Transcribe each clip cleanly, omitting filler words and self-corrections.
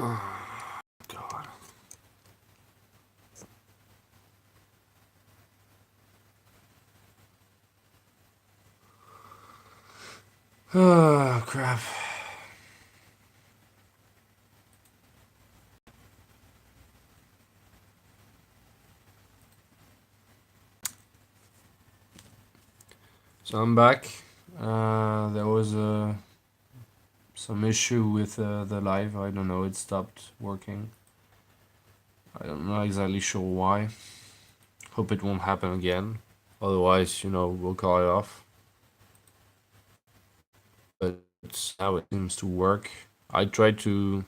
Oh, God. Oh, crap. So I'm back. There was some issue with the live. I don't know, it stopped working. I don't know exactly sure why. Hope it won't happen again. Otherwise, we'll call it off. But now it seems to work. I tried to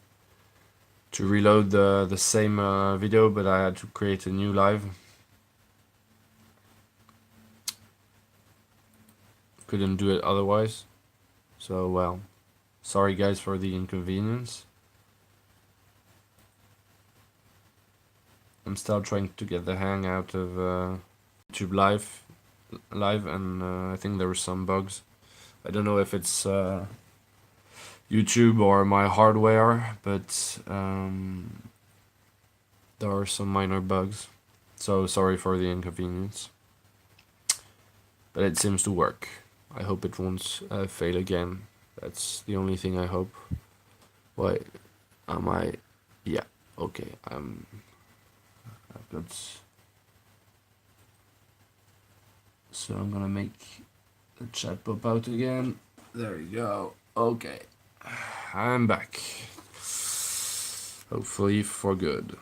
reload the same video, but I had to create a new live. Couldn't do it otherwise. So, well, sorry guys for the inconvenience. I'm still trying to get the hang out of YouTube live, and I think there were some bugs. I don't know if it's YouTube or my hardware, but there are some minor bugs. So sorry for the inconvenience. But it seems to work. I hope it won't fail again. That's the only thing I hope. Why am I? Yeah, okay. I've got. So I'm gonna make the chat pop out again. There you go. Okay, I'm back. Hopefully for good.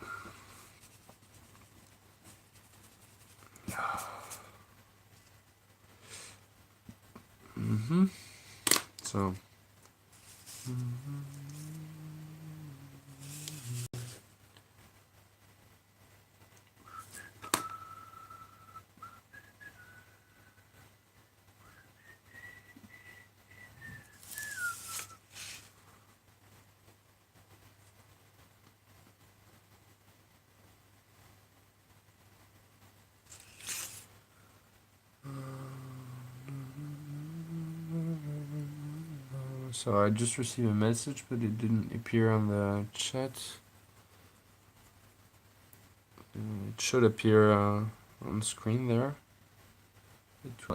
So. So I just received a message, but it didn't appear on the chat. It should appear on the screen there.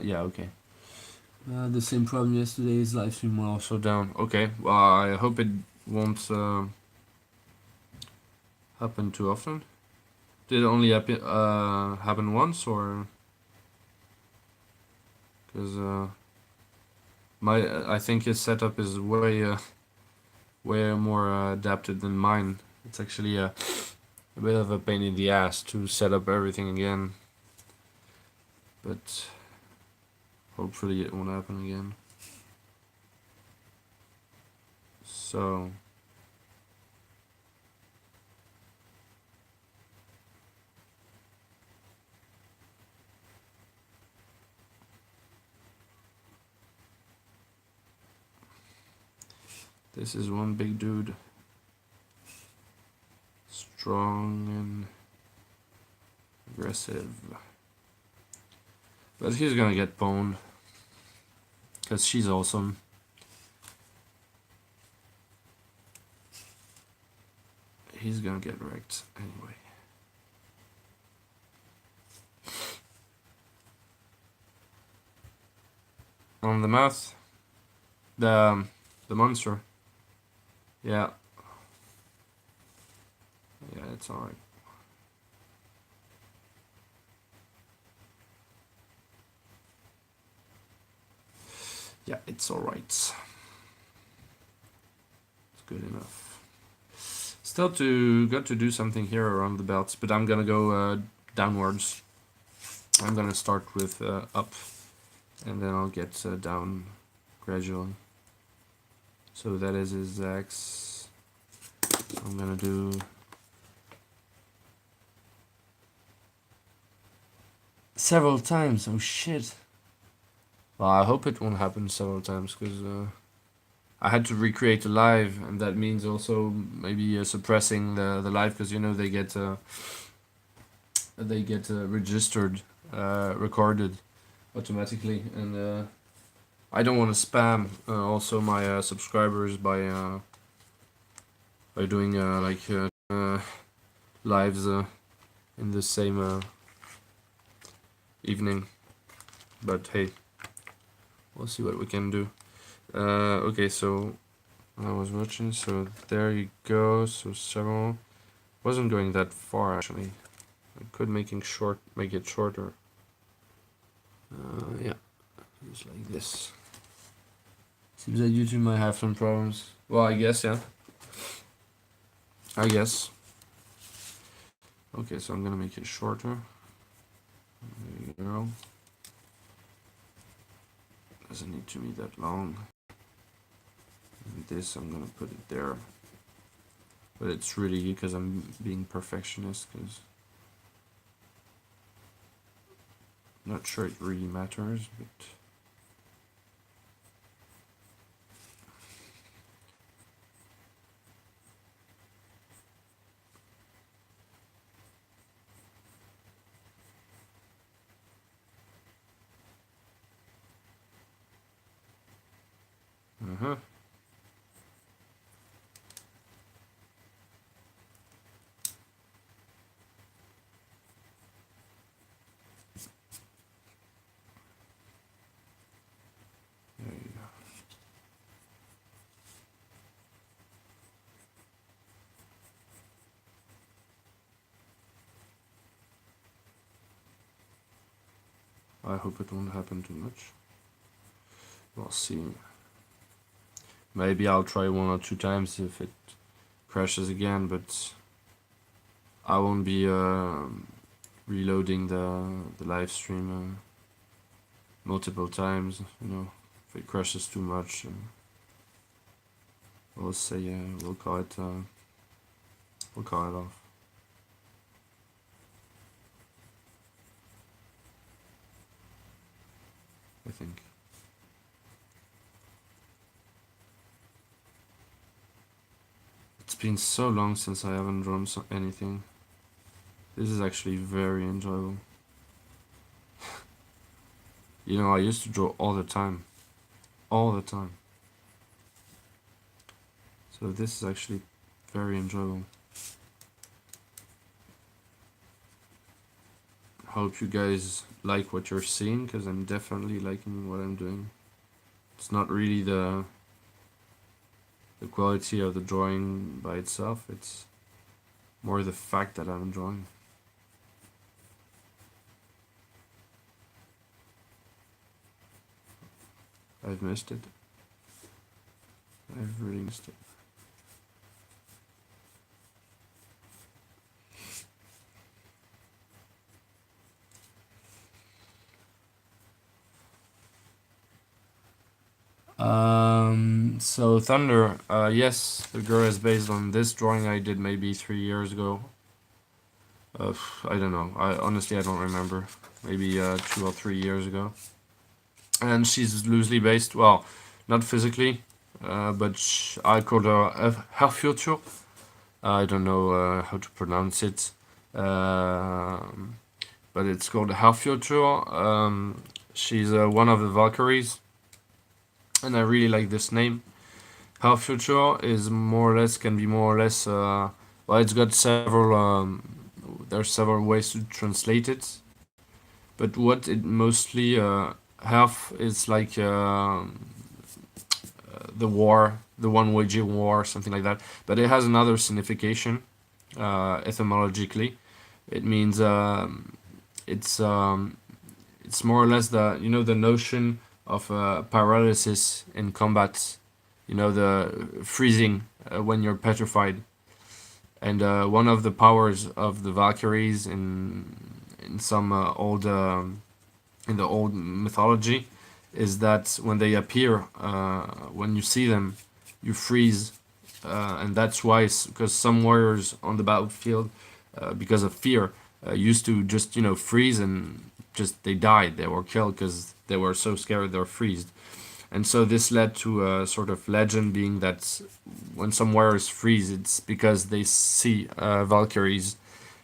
Yeah, okay. The same problem yesterday's live stream was also down. Okay, well, I hope it won't happen too often. Did it only happen once, or? Because I think his setup is way more adapted than mine. It's actually a bit of a pain in the ass to set up everything again, but hopefully it won't happen again. So this is one big dude, strong and aggressive, but he's gonna get pwned because she's awesome. He's gonna get wrecked anyway. On the mouth, the monster. Yeah, it's alright. Yeah, it's alright. It's good enough. Still got to do something here around the belts, but I'm gonna go downwards. I'm gonna start with up, and then I'll get down gradually. So that is his axe. I'm gonna do several times. Oh shit. Well, I hope it won't happen several times, because I had to recreate the live, and that means also maybe suppressing the live, because they get registered, recorded automatically, and I don't want to spam also my subscribers by by doing lives in the same evening. But hey, we'll see what we can do. Okay, so I was watching, so there you go. So several wasn't going that far actually. I could make it shorter. Yeah, just like this. Seems that YouTube might have some problems. Well, I guess, yeah. I guess. Okay, so I'm gonna make it shorter. There you go. Doesn't need to be that long. And this, I'm gonna put it there. But it's really because I'm being perfectionist, because not sure it really matters, but uh-huh. There you go. I hope it won't happen too much. We'll see. Maybe I'll try 1 or 2 times if it crashes again, but I won't be reloading the live stream multiple times. You know, if it crashes too much, we'll say we'll call it off. I think. It's been so long since I haven't drawn anything. This is actually very enjoyable. You know, I used to draw all the time. All the time. So this is actually very enjoyable. Hope you guys like what you're seeing, because I'm definitely liking what I'm doing. It's not really the quality of the drawing by itself, it's more the fact that I'm drawing. I've missed it. I've really missed it. So Thunder, yes, the girl is based on this drawing I did maybe 3 years ago. I don't know. Honestly I don't remember. Maybe 2 or 3 years ago. And she's loosely based. Well, not physically, but I called her future. I don't know how to pronounce it, but it's called her future. She's one of the Valkyries, and I really like this name. Her future is can be more or less. Well, it's got several. There's several ways to translate it, but what it mostly half is like the war, the one waging war, something like that. But it has another signification, etymologically. It means it's more or less the notion of paralysis in combat. You know, the freezing when you're petrified. And one of the powers of the Valkyries in some in the old mythology is that when they appear, when you see them, you freeze, and that's why, because some warriors on the battlefield, because of fear, used to just freeze and just they died. They were killed because they were so scared they were freezed. And so this led to a sort of legend being that when some warriors freeze, it's because they see Valkyries,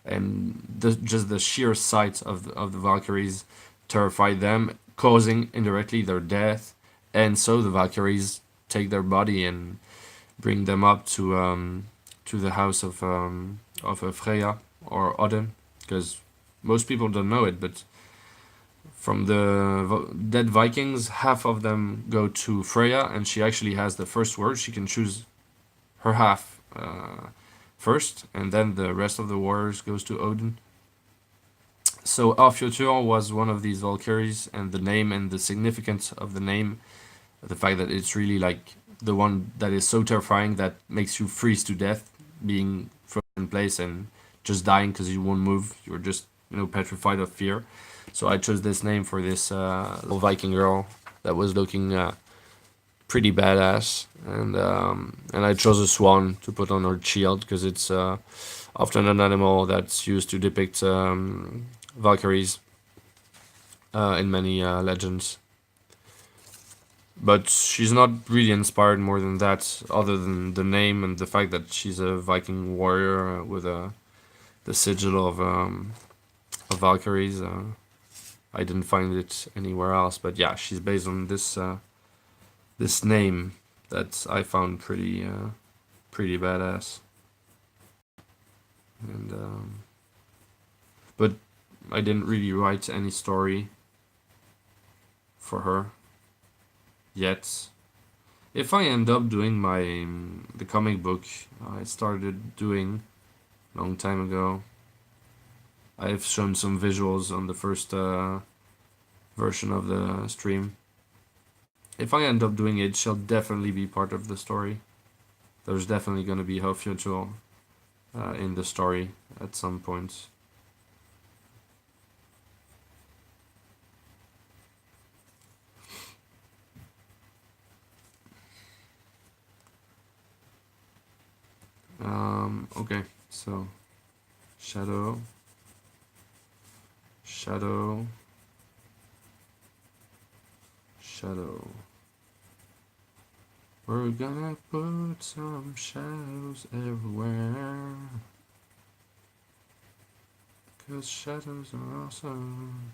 and just the sheer sight of the Valkyries terrify them, causing indirectly their death. And so the Valkyries take their body and bring them up to to the house of Freya or Odin, because most people don't know it, but from the dead Vikings, half of them go to Freya, and she actually has the first word. She can choose her half first, and then the rest of the warriors goes to Odin. So Alfiotur was one of these Valkyries, and the name and the significance of the name, the fact that it's really like the one that is so terrifying that makes you freeze to death, being frozen in place and just dying because you won't move. You're just petrified of fear. So I chose this name for this little Viking girl that was looking pretty badass, and I chose a swan to put on her shield because it's often an animal that's used to depict Valkyries in many legends. But she's not really inspired more than that, other than the name and the fact that she's a Viking warrior with the sigil of Valkyries. I didn't find it anywhere else, but yeah, she's based on this name that I found pretty badass. And but I didn't really write any story for her yet. If I end up doing the comic book I started doing a long time ago, I've shown some visuals on the first version of the stream. If I end up doing it, she'll definitely be part of the story. There's definitely going to be Hofjotul in the story at some point. Okay, so shadow, shadow, shadow. We're gonna put some shadows everywhere, 'cause shadows are awesome,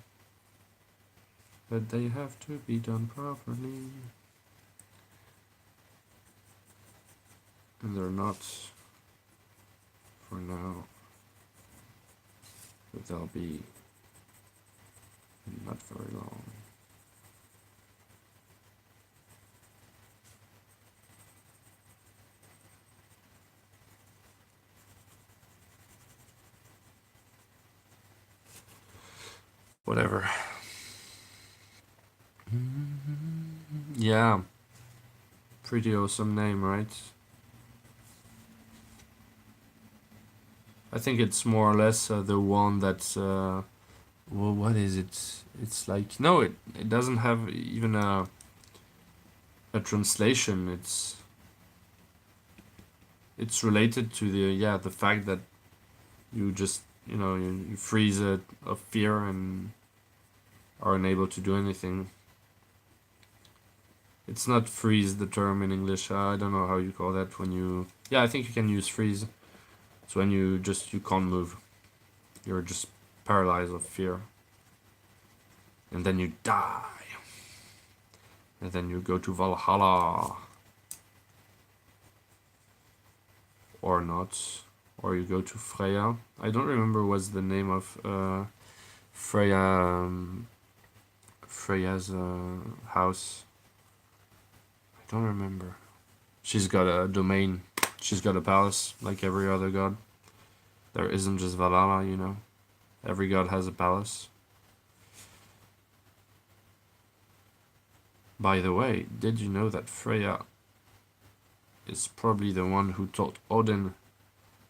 but they have to be done properly, and they're not for now, but they'll be in not very long. Whatever. Yeah, pretty awesome name, right? I think it's more or less the one that's well, what is it? It's like, no, it doesn't have even a translation. It's related to the fact that you just you freeze of fear and are unable to do anything. It's not freeze, the term in English. I don't know how you call that when you. Yeah, I think you can use freeze. It's when you can't move. You're just paralyzed of fear. And then you die. And then you go to Valhalla. Or not. Or you go to Freya. I don't remember what's the name of Freya. Freya's house. I don't remember. She's got a domain. She's got a palace like every other god. There isn't just Valhalla, Every god has a palace. By the way, did you know that Freya is probably the one who taught Odin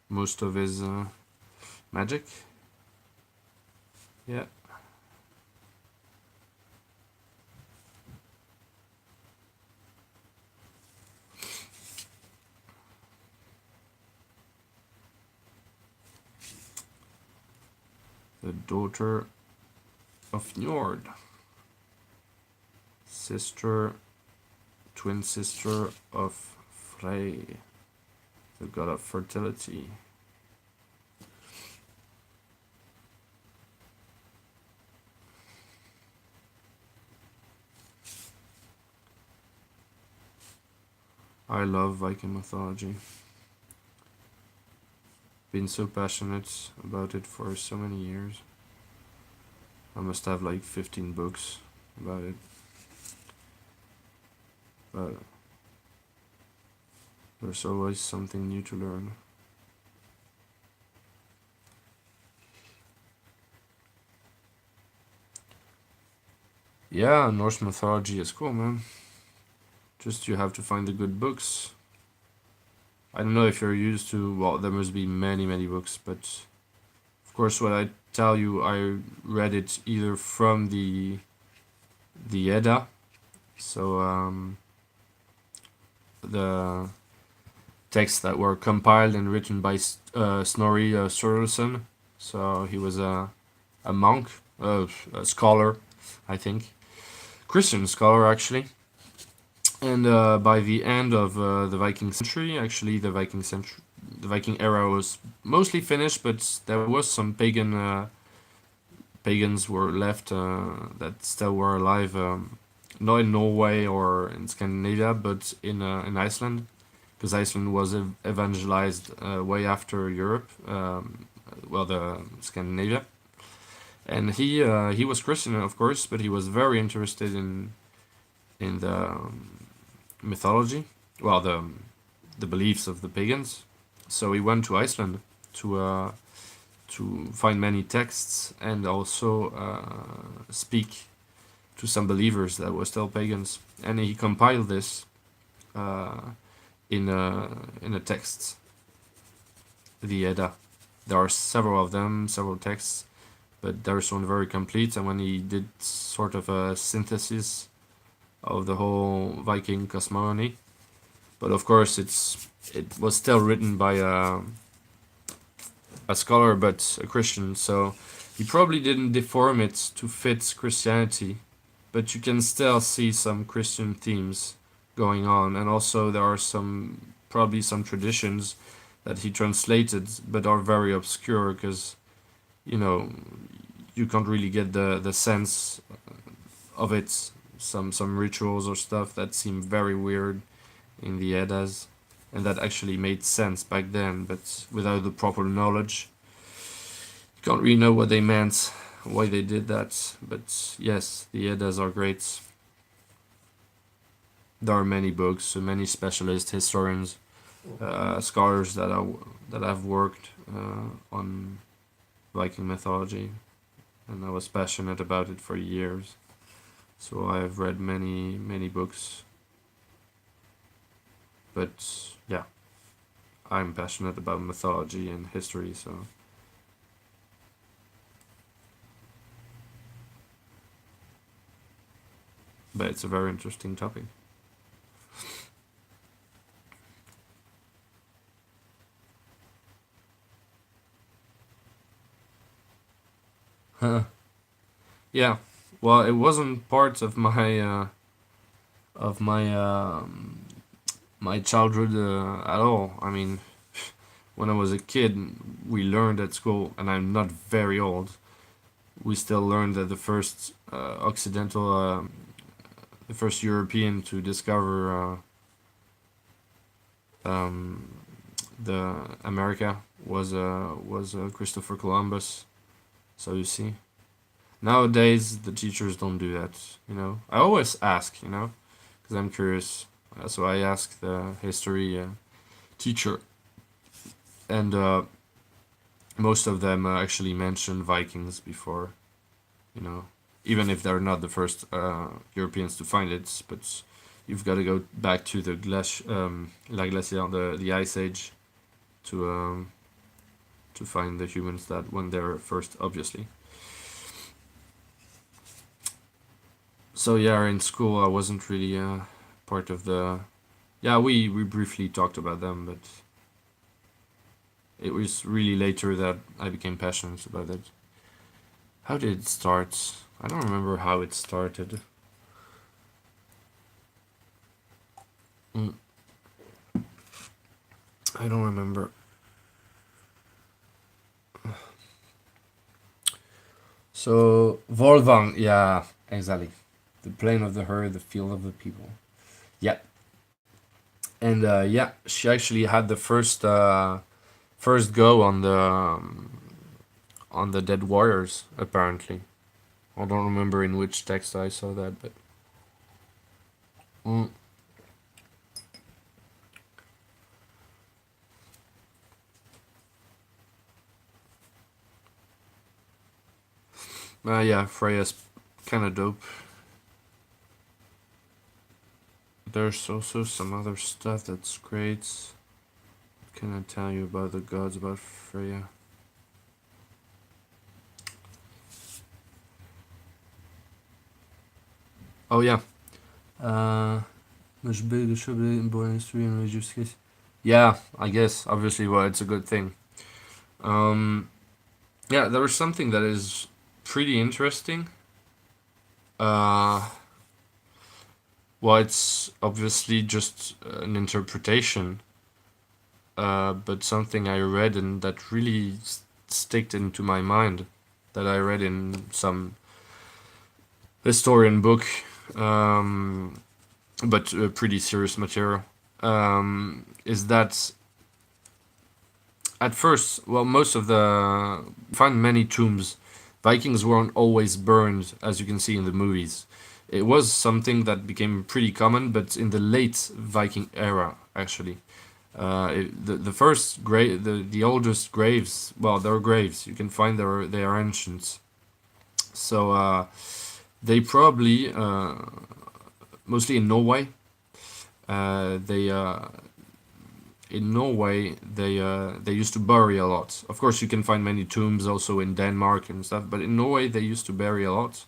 most of his magic? Yeah. The daughter of Njord. Twin sister of Frey, the god of fertility. I love Viking mythology. been so passionate about it for so many years. I must have like 15 books about it. But there's always something new to learn. Yeah, Norse mythology is cool, man. Just you have to find the good books. I don't know if you're used to, well, there must be many, many books, but of course, what I tell you, I read it either from the Edda, so the texts that were compiled and written by Snorri Sturluson. So he was a monk, a scholar, I think, Christian scholar actually. And by the end of the Viking century, actually the Viking era was mostly finished, but there was some pagans were left that still were alive, not in Norway or in Scandinavia, but in Iceland, because Iceland was evangelized way after Europe, well, the Scandinavia. And he was Christian, of course, but he was very interested in the mythology, well, the beliefs of the pagans. So he went to Iceland to find many texts and also speak to some believers that were still pagans, and he compiled this uh, in a text, the Edda. There are several of them, several texts, but there's one very complete. And when he did sort of a synthesis of the whole Viking cosmogony, but of course it was still written by a scholar, but a Christian, so he probably didn't deform it to fit Christianity, but you can still see some Christian themes going on, and also there are probably some traditions that he translated but are very obscure because you know you can't really get the sense of it. Some rituals or stuff that seem very weird in the Eddas, and that actually made sense back then, but without the proper knowledge, you can't really know what they meant, why they did that. But yes, the Eddas are great. There are many books, many specialist historians, scholars that have worked on Viking mythology, and I was passionate about it for years. So I've read many books. But yeah, I'm passionate about mythology and history, so but it's a very interesting topic. Yeah, well, it wasn't part of my childhood at all. I mean, when I was a kid, we learned at school, and I'm not very old. We still learned that the first the first European to discover um, the America was Christopher Columbus. So you see, nowadays the teachers don't do that. I always ask, because I'm curious. So I ask the history teacher, and most of them actually mention Vikings before, you know, even if they're not the first Europeans to find it. But you've got to go back to the La Glacière, the Ice Age, to find the humans that went there first, obviously. So yeah, in school I wasn't really part of the. Yeah, we briefly talked about them, but it was really later that I became passionate about it. How did it start? I don't remember how it started. Mm, I don't remember. So Volvang, yeah, exactly. The plain of the herd, the field of the people. Yeah, and yeah, she actually had the first first go on the dead warriors. Apparently, I don't remember in which text I saw that, but mm, yeah, Freya's kind of dope. There's also some other stuff that's great. What can I tell you about the gods, about Freya? Oh yeah. Much big should be born history and religious case. Yeah, I guess obviously, well, it's a good thing. Yeah, there was something that is pretty interesting. Uh, well, it's obviously just an interpretation, but something I read and that really sticked into my mind, that I read in some historian book, um, but pretty serious material, is that at first, well, most of the find many tombs. Vikings weren't always burned, as you can see in the movies. It was something that became pretty common, but in the late Viking era, actually. The first grave, the oldest graves, well, they're graves. You can find they are ancient. So they probably, mostly in Norway, they in Norway they used to bury a lot. Of course, you can find many tombs also in Denmark and stuff, but in Norway they used to bury a lot.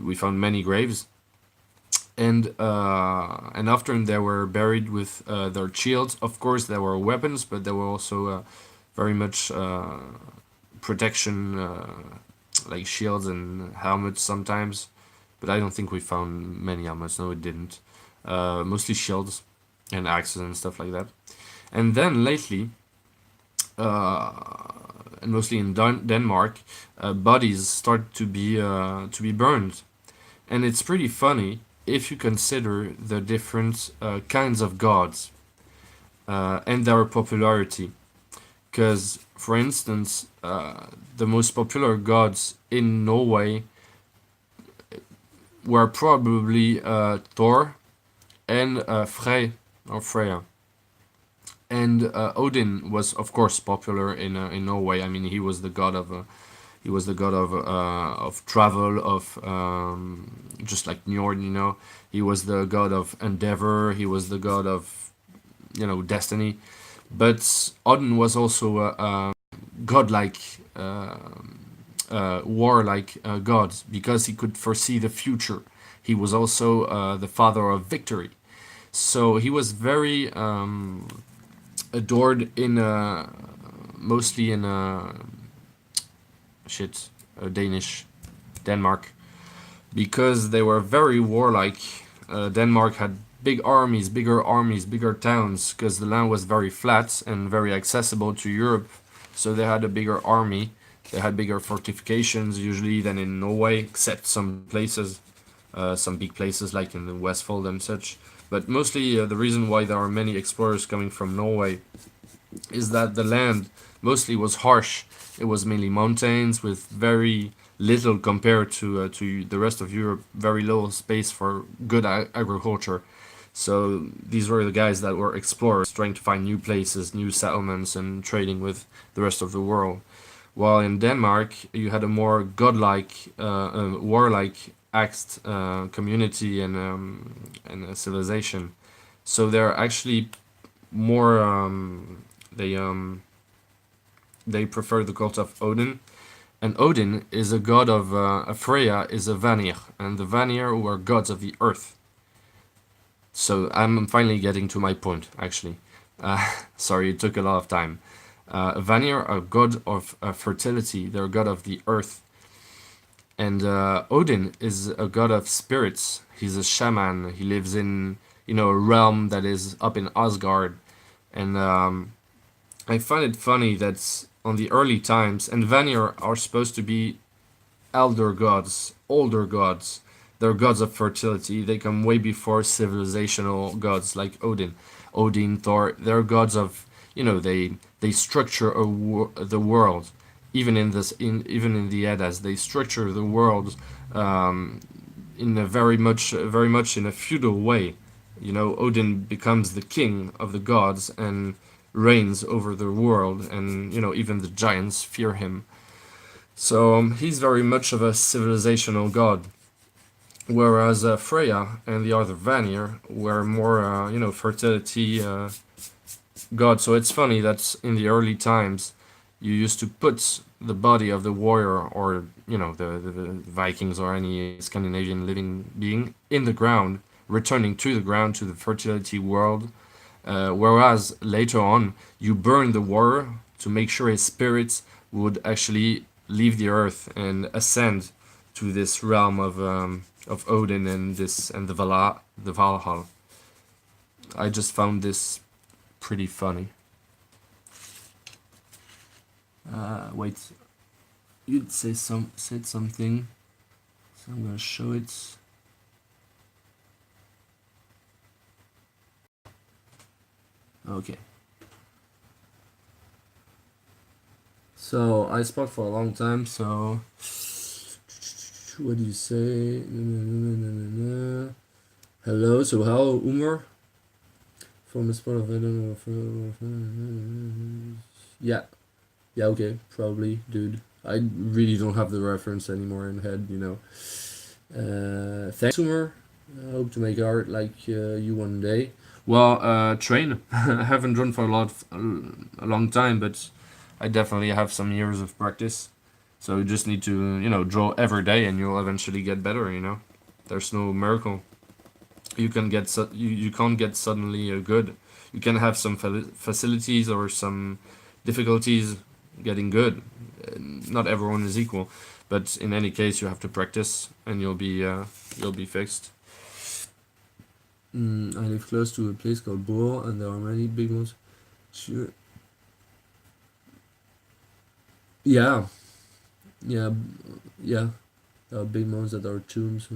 We found many graves, and often they were buried with their shields. Of course, there were weapons, but there were also very much protection, like shields and helmets sometimes. But I don't think we found many helmets. No, it didn't. Mostly shields and axes and stuff like that. And then lately, and mostly in Denmark, bodies start to be burned, and it's pretty funny if you consider the different kinds of gods and their popularity. Because, for instance, the most popular gods in Norway were probably Thor and Frey or Freya. And Odin was, of course, popular in Norway. I mean, he was the god of travel, of just like Njord, you know. He was the god of endeavor. He was the god of, you know, destiny. But Odin was also a godlike, warlike god because he could foresee the future. He was also the father of victory. So he was very adored in mostly in Danish, Denmark, because they were very warlike. Denmark had bigger armies, bigger towns, because the land was very flat and very accessible to Europe. So they had a bigger army. They had bigger fortifications usually than in Norway, except some places, some big places like in the Westfold and such. But mostly the reason why there are many explorers coming from Norway is that the land mostly was harsh. It was mainly mountains with very little compared to the rest of Europe, very little space for good agriculture. So these were the guys that were explorers, trying to find new places, new settlements, and trading with the rest of the world. While in Denmark, you had a more godlike, warlike axed community and a civilization. So they're actually more they prefer the cult of Odin, and Odin is a god of Freya is a Vanir, and the Vanir were gods of the earth. So I'm finally getting to my point, actually. Sorry, it took a lot of time. Vanir are god of fertility. They're god of the earth, and Odin is a god of spirits. He's a shaman. He lives in, you know, a realm that is up in Asgard, and I find it funny that on the early times, and Vanir are supposed to be elder gods, older gods. They're gods of fertility. They come way before civilizational gods like Odin, Thor. They're gods of, you know, they they structure the world. Even in even in the Eddas, they structure the world um, in a very much in a feudal way. You know, Odin becomes the king of the gods and reigns over the world, and you know even the giants fear him. So he's very much of a civilizational god, whereas Freya and the other Vanir were more, you know, fertility gods. So it's funny that in the early times, you used to put the body of the warrior, or you know, the Vikings or any Scandinavian living being, in the ground, returning to the ground, to the fertility world. Whereas later on, you burn the warrior to make sure his spirits would actually leave the earth and ascend to this realm of Odin and the Valhalla. I just found this pretty funny. Wait, you'd said something, so I'm gonna show it. Okay. So I spoke for a long time. So what do you say? Hello. So how Umar from the spot of I don't know. Yeah. Yeah. Okay. Probably, dude. I really don't have the reference anymore in head. You know. Thanks, Umar. I hope to make art like you one day. Well, train. I haven't drawn for a long time, but I definitely have some years of practice. So you just need to, you know, draw every day, and you'll eventually get better. You know, there's no miracle. You can't get suddenly good. You can have some facilities or some difficulties getting good. Not everyone is equal, but in any case, you have to practice, and you'll be fixed. I live close to a place called Boer, and there are many big ones. Sure. Yeah, yeah, yeah. There are big ones that are tombs.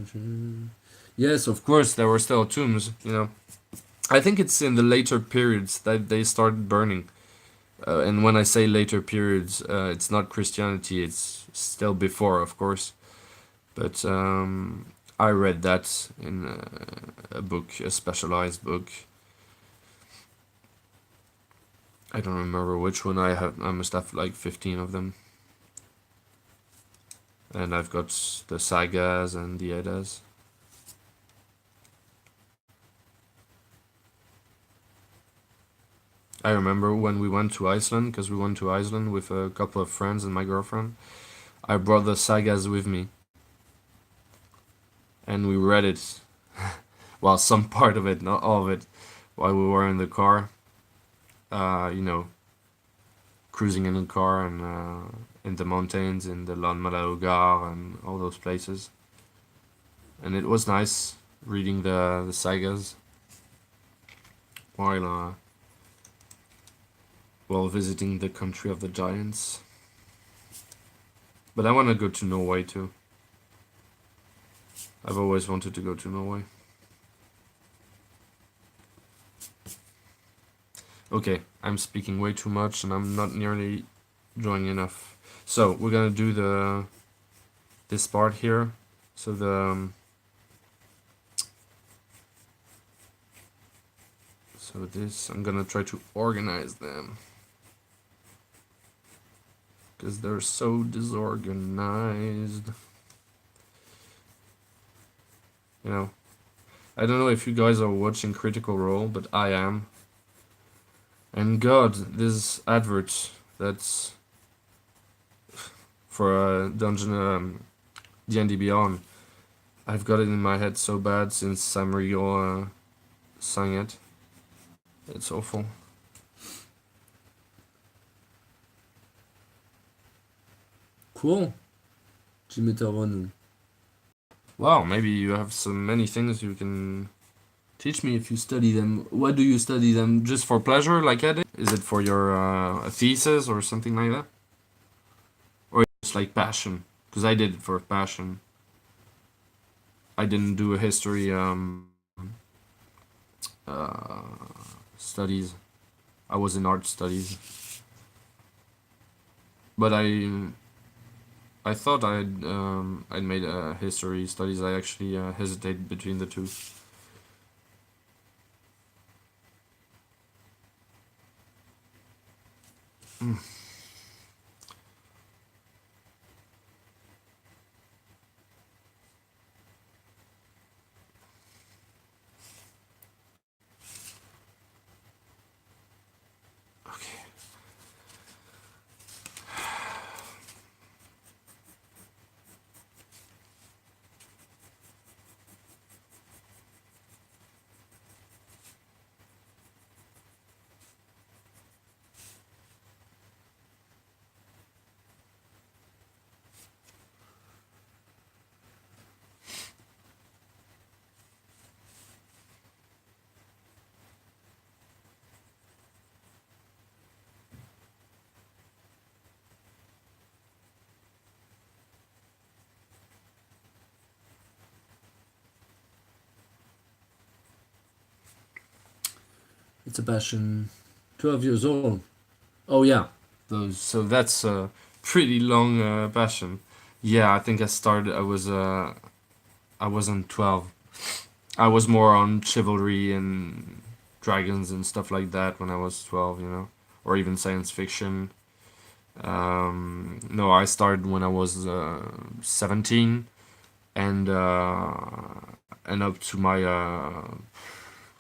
Yes, of course, there were still tombs. You know, I think it's in the later periods that they started burning. And when I say later periods, it's not Christianity. It's still before, of course. But I read that in a book, a specialized book. I don't remember which one I have. I must have like 15 of them. And I've got the sagas and the Eddas. I remember when we went to Iceland, because we went to Iceland with a couple of friends and my girlfriend. I brought the sagas with me, and we read it. Well, some part of it, not all of it, while we were in the car. You know, cruising in the car and in the mountains, in the Landvaettr and all those places. And it was nice reading the sagas while while visiting the country of the giants. But I want to go to Norway too. I've always wanted to go to Norway. Okay, I'm speaking way too much and I'm not nearly drawing enough. So we're gonna do this part here. So I'm gonna try to organize them, because they're so disorganized. You know, I don't know if you guys are watching Critical Role, but I am. And God, this advert that's for Dungeon D&D Beyond, I've got it in my head so bad since Sam Riegel sang it. It's awful. Cool. Wow, maybe you have so many things you can teach me if you study them. What do you study them? Just for pleasure, like I did? Is it for your thesis or something like that? Or just like passion? Because I did it for passion. I didn't do a history studies. I was in art studies. But I thought I'd made history studies. I actually hesitated between the two. Okay. It's Sebastian, 12 years old. Oh yeah, those. So that's a pretty long passion. Yeah, I think I started. I wasn't 12. I was more on chivalry and dragons and stuff like that when I was 12. You know, or even science fiction. No, I started when I was 17 and up to my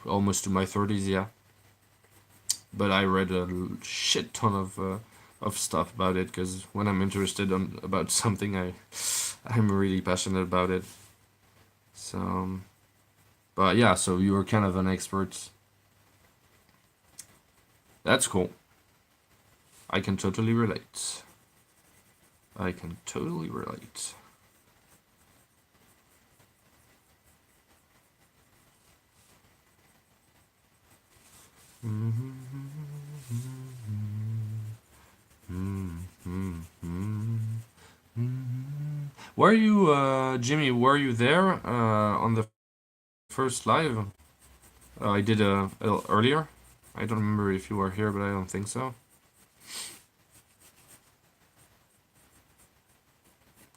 almost to my 30s. Yeah, but I read a shit ton of stuff about it because when I'm interested about something, I'm really passionate about it. So, but yeah, so you were kind of an expert. That's cool. I can totally relate. I can totally relate. Were you, Jimmy? Were you there on the first live? I did a little earlier. I don't remember if you were here, but I don't think so.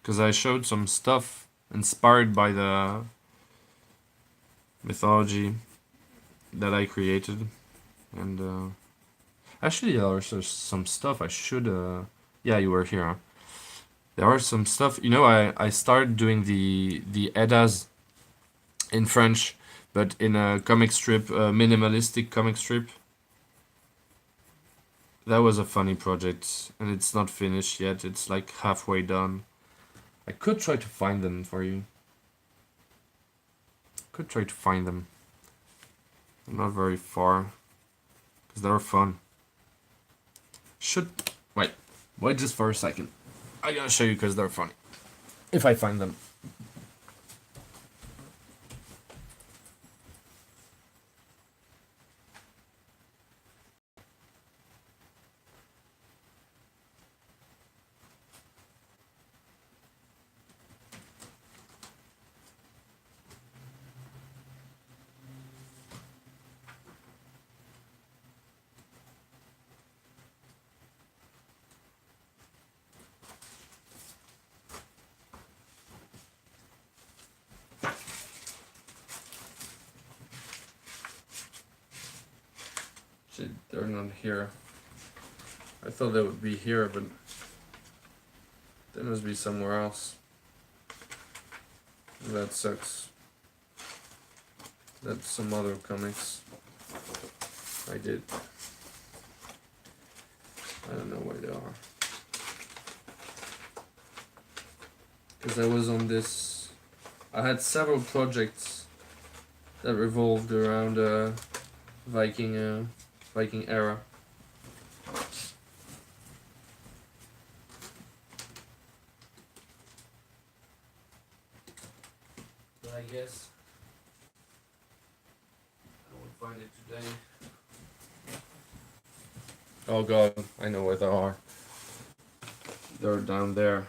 Because I showed some stuff inspired by the mythology that I created, and actually there's some stuff I should. Yeah, you were here. Huh? There are some stuff. You know, I started doing the Eddas in French, but in a comic strip, a minimalistic comic strip. That was a funny project, and it's not finished yet. It's like halfway done. I could try to find them for you. Could try to find them. They're not very far, because they're fun. Should wait just for a second. I gotta show you because they're funny. If I find them. Shit, they're not here. I thought they would be here, but they must be somewhere else. That sucks. That's some other comics I did. I don't know where they are. Because I was on this. I had several projects that revolved around Viking era. But I guess I won't find it today. Oh god, I know where they are. They're down there.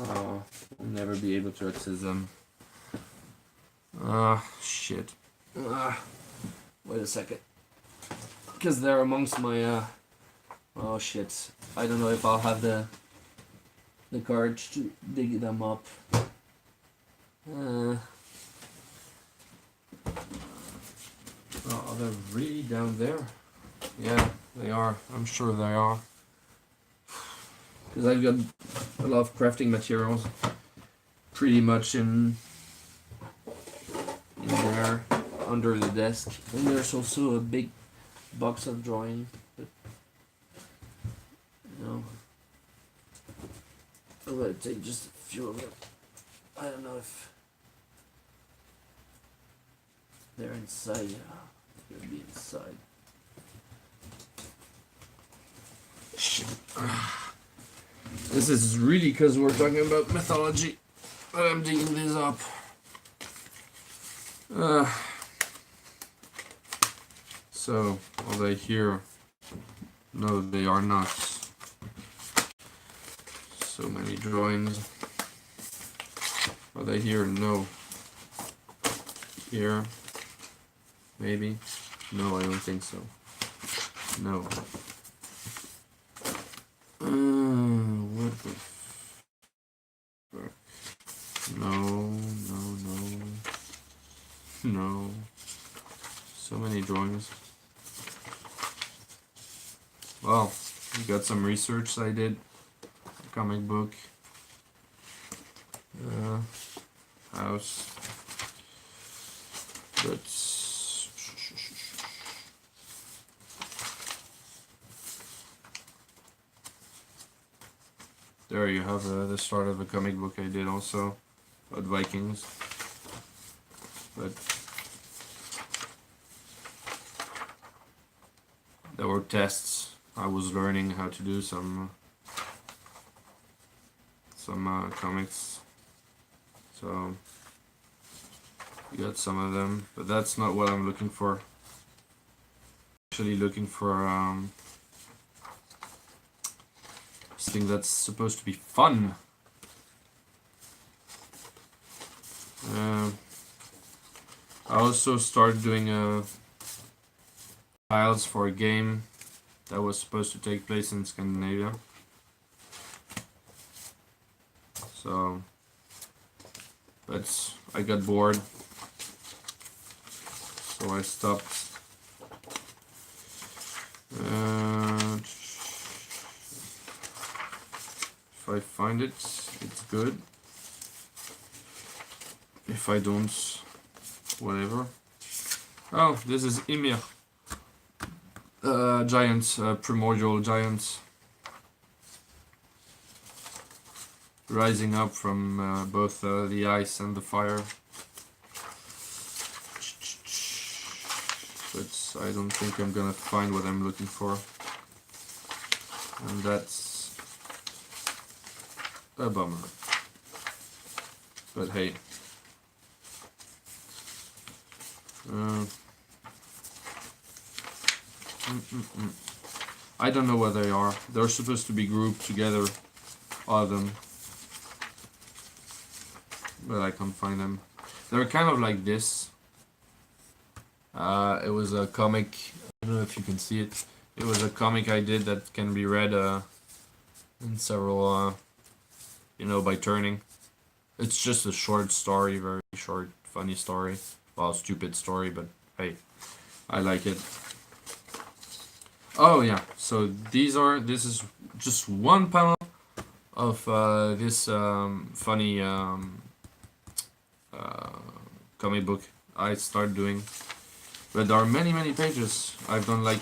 I'll never be able to access them. Shit. Wait a second. Because they're amongst my Oh shit! I don't know if I'll have the courage to dig them up. Oh, are they really down there? Yeah, they are. I'm sure they are. Because I've got a lot of crafting materials pretty much in there under the desk. And there's also a big box of drawing. But, you know, I'm gonna take just a few of them. I don't know if they're inside. Yeah, they're gonna be inside. Shit. This is really because we're talking about mythology, but I'm digging this up. So, are they here? No, they are not. So many drawings. Are they here? No. Here? Maybe? No, I don't think so. No. What the fuck? No. No. So many drawings. Well, you got some research I did. Comic book. House. But there you have the start of a comic book I did also about Vikings. But there were tests. I was learning how to do some comics. So you got some of them, but that's not what I'm looking for. Actually looking for something that's supposed to be fun. I also started doing files for a game that was supposed to take place in Scandinavia. So, but I got bored, so I stopped. If I find it, it's good. If I don't, whatever. Oh, this is Ymir. Giants, primordial giants. Rising up from both the ice and the fire. But I don't think I'm gonna find what I'm looking for. And that's a bummer. But hey. I don't know what they are. They're supposed to be grouped together, all of them. But I can't find them. They're kind of like this. It was a comic. I don't know if you can see it. It was a comic I did that can be read in several, by turning. It's just a short story, very short, funny story. Well, stupid story, but hey, I like it. Oh yeah, so this is just one panel of this funny comic book I started doing. But there are many pages. I've done like,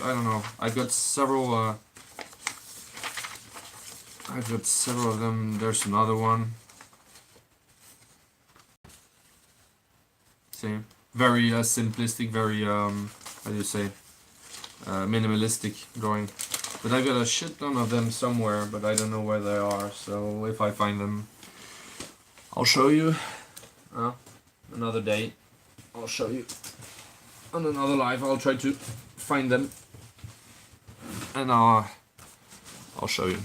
I don't know, I've got several of them. There's another one. See? Very simplistic, very, how do you say, minimalistic drawing. But I've got a shit ton of them somewhere, but I don't know where they are. So if I find them, I'll show you. Another day, I'll show you. On another live, I'll try to find them. And I'll show you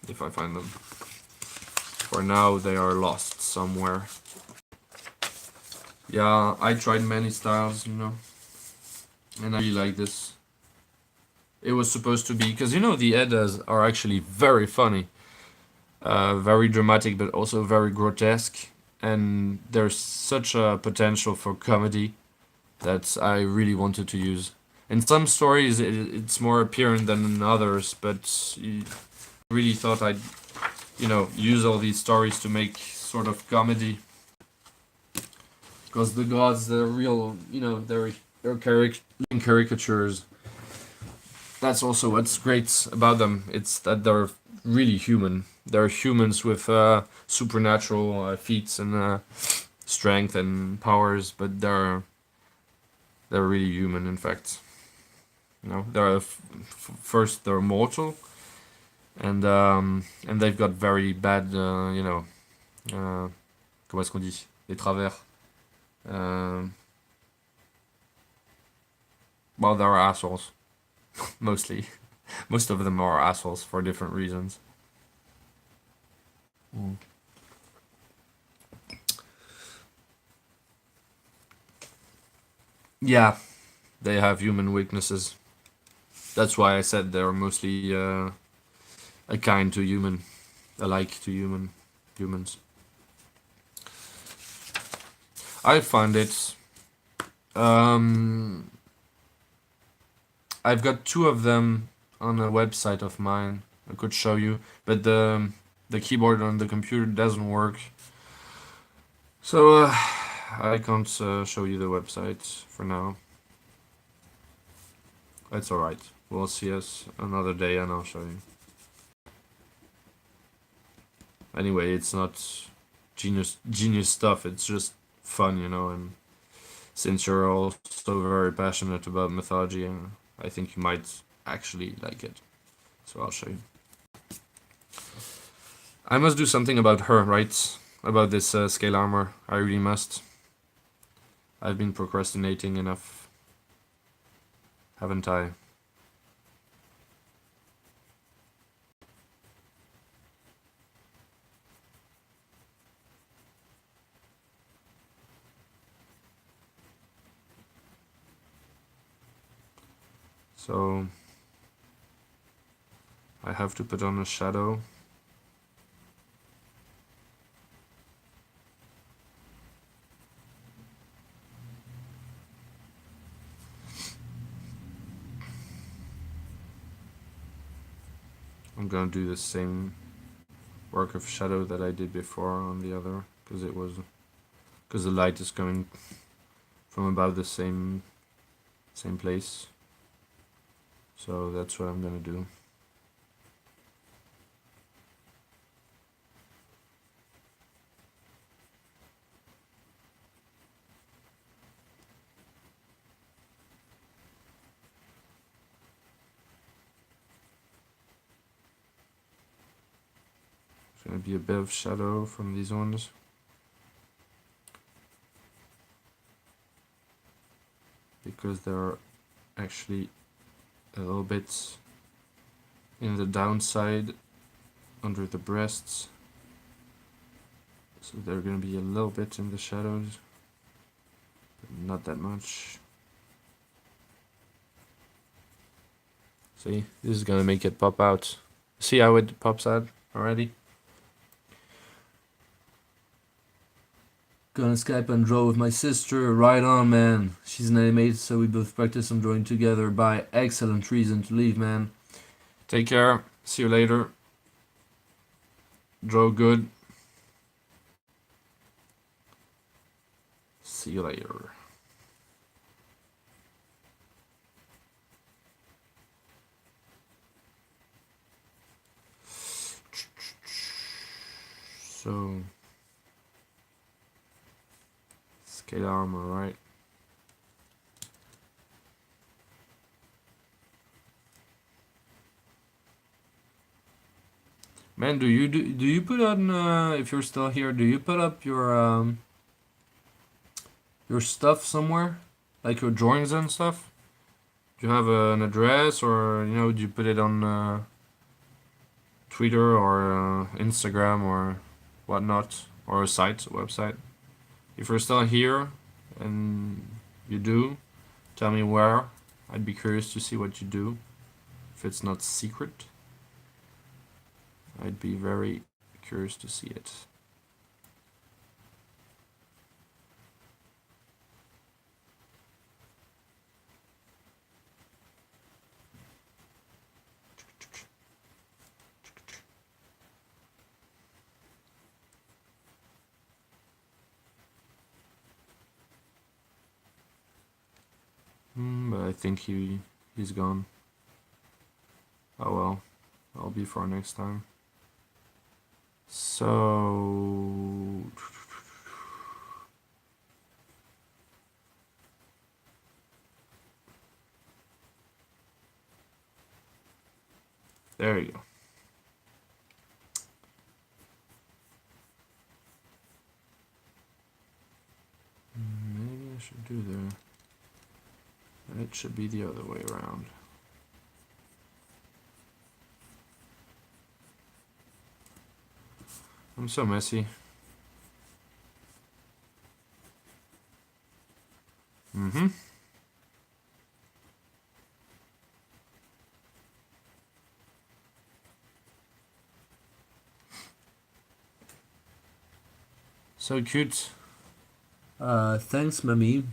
if I find them. For now, they are lost somewhere. Yeah, I tried many styles, and I really like this. it was supposed to be, because you know the Eddas are actually very funny, very dramatic, but also very grotesque, and there's such a potential for comedy that I really wanted to use. In some stories, it's more apparent than in others, but I really thought I'd, use all these stories to make sort of comedy. Because the gods, they're real, they're caricatures. That's also what's great about them. It's that they're really human. They're humans with supernatural feats and strength and powers, but they're really human. In fact, they're first they're mortal, and they've got very bad, comment est-ce qu'on dit, les travers. Well, they're assholes, mostly. Most of them are assholes for different reasons. Mm. Yeah, they have human weaknesses. That's why I said they're mostly akin to human, alike to humans. I find it. I've got two of them on a website of mine. I could show you, but the keyboard on the computer doesn't work, so I can't show you the website for now. That's alright. We'll see us another day and I'll show you. Anyway, it's not genius stuff, it's just fun, and since you're all so very passionate about mythology, I think you might actually like it. So I'll show you. I must do something about her, right? About this scale armor. I really must. I've been procrastinating enough, haven't I? So I have to put on a shadow. I'm gonna do the same work of shadow that I did before on the other, because the light is coming from about the same place. So that's what I'm gonna do. There's gonna be a bit of shadow from these ones. Because they're actually a little bit in the downside under the breasts, so they're gonna be a little bit in the shadows, but not that much. See, this is gonna make it pop out. See how it pops out already? Gonna Skype and draw with my sister. Right on, man. She's an animator, so we both practice on drawing together. By excellent reason to leave, man. Take care. See you later. Draw good. See you later. So scale armor, right? Man, do you put on if you're still here, do you put up your stuff somewhere? Like your drawings and stuff? Do you have an address, or do you put it on Twitter or Instagram or whatnot, or a website? If you're still here and you do, tell me where. I'd be curious to see what you do. if it's not secret. I'd be very curious to see it. But I think he's gone. Oh well, I'll be for next time. So there you go. Maybe I should do the. It should be the other way around. I'm so messy. Mm-hmm. So cute. Thanks, Mami.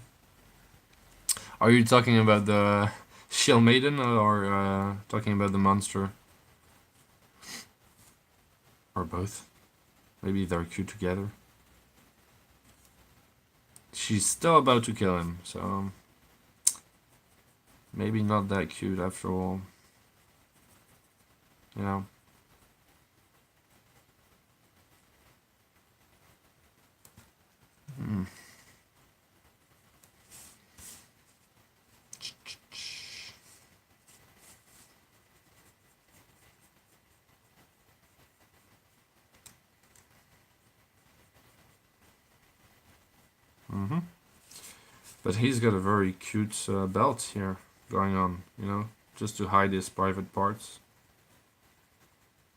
Are you talking about the Shield Maiden or talking about the monster? Or both? Maybe they're cute together. She's still about to kill him, so maybe not that cute after all. You know. Mm. Mm-hmm. But he's got a very cute belt here going on, you know, just to hide his private parts.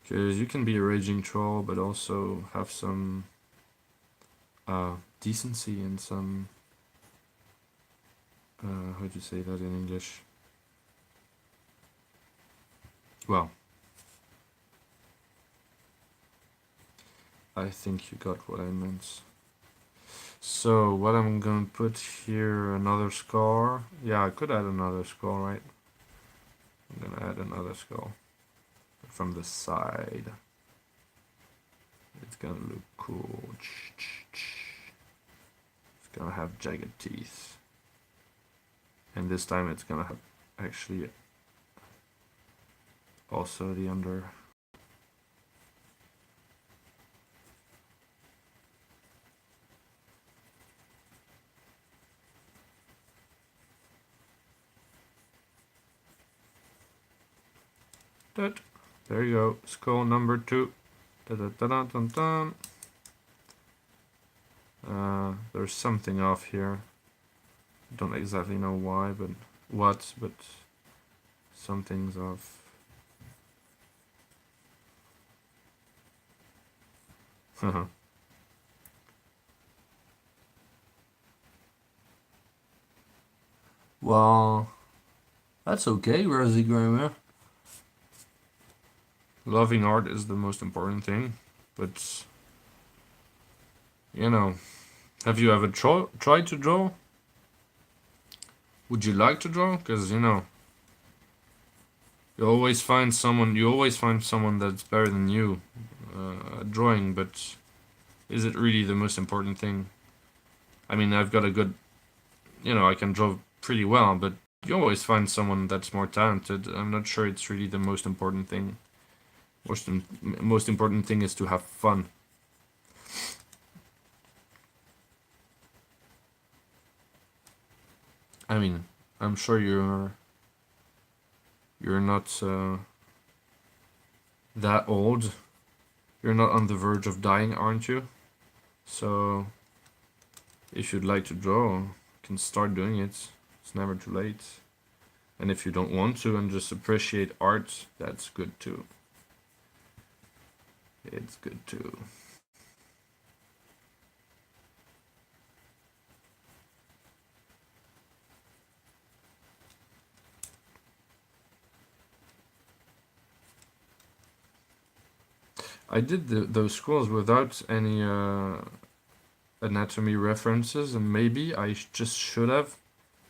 Because you can be a raging troll, but also have some decency and some. How do you say that in English? Well, I think you got what I meant. So, what I'm gonna put here, another skull. Yeah, I could add another skull, right? I'm gonna add another skull. From the side. It's gonna look cool. It's gonna have jagged teeth. And this time it's gonna have actually also the under. That. There you go. Skull number 2. There's something off here. Don't exactly know why, but what, but something's off. Well, that's okay, Rosie Grammar. Loving art is the most important thing, but you know, have you ever tried to draw? Would you like to draw? Because you know, you always find someone. You always find someone that's better than you at drawing. But is it really the most important thing? I mean, I've got a good, you know, I can draw pretty well, but you always find someone that's more talented. I'm not sure it's really the most important thing. Most important thing is to have fun. I mean, I'm sure you're not that old. You're not on the verge of dying, aren't you? So, if you'd like to draw, you can start doing it. It's never too late. And if you don't want to and just appreciate art, that's good too. It's good too. I did those scrolls without any anatomy references, and maybe I just should have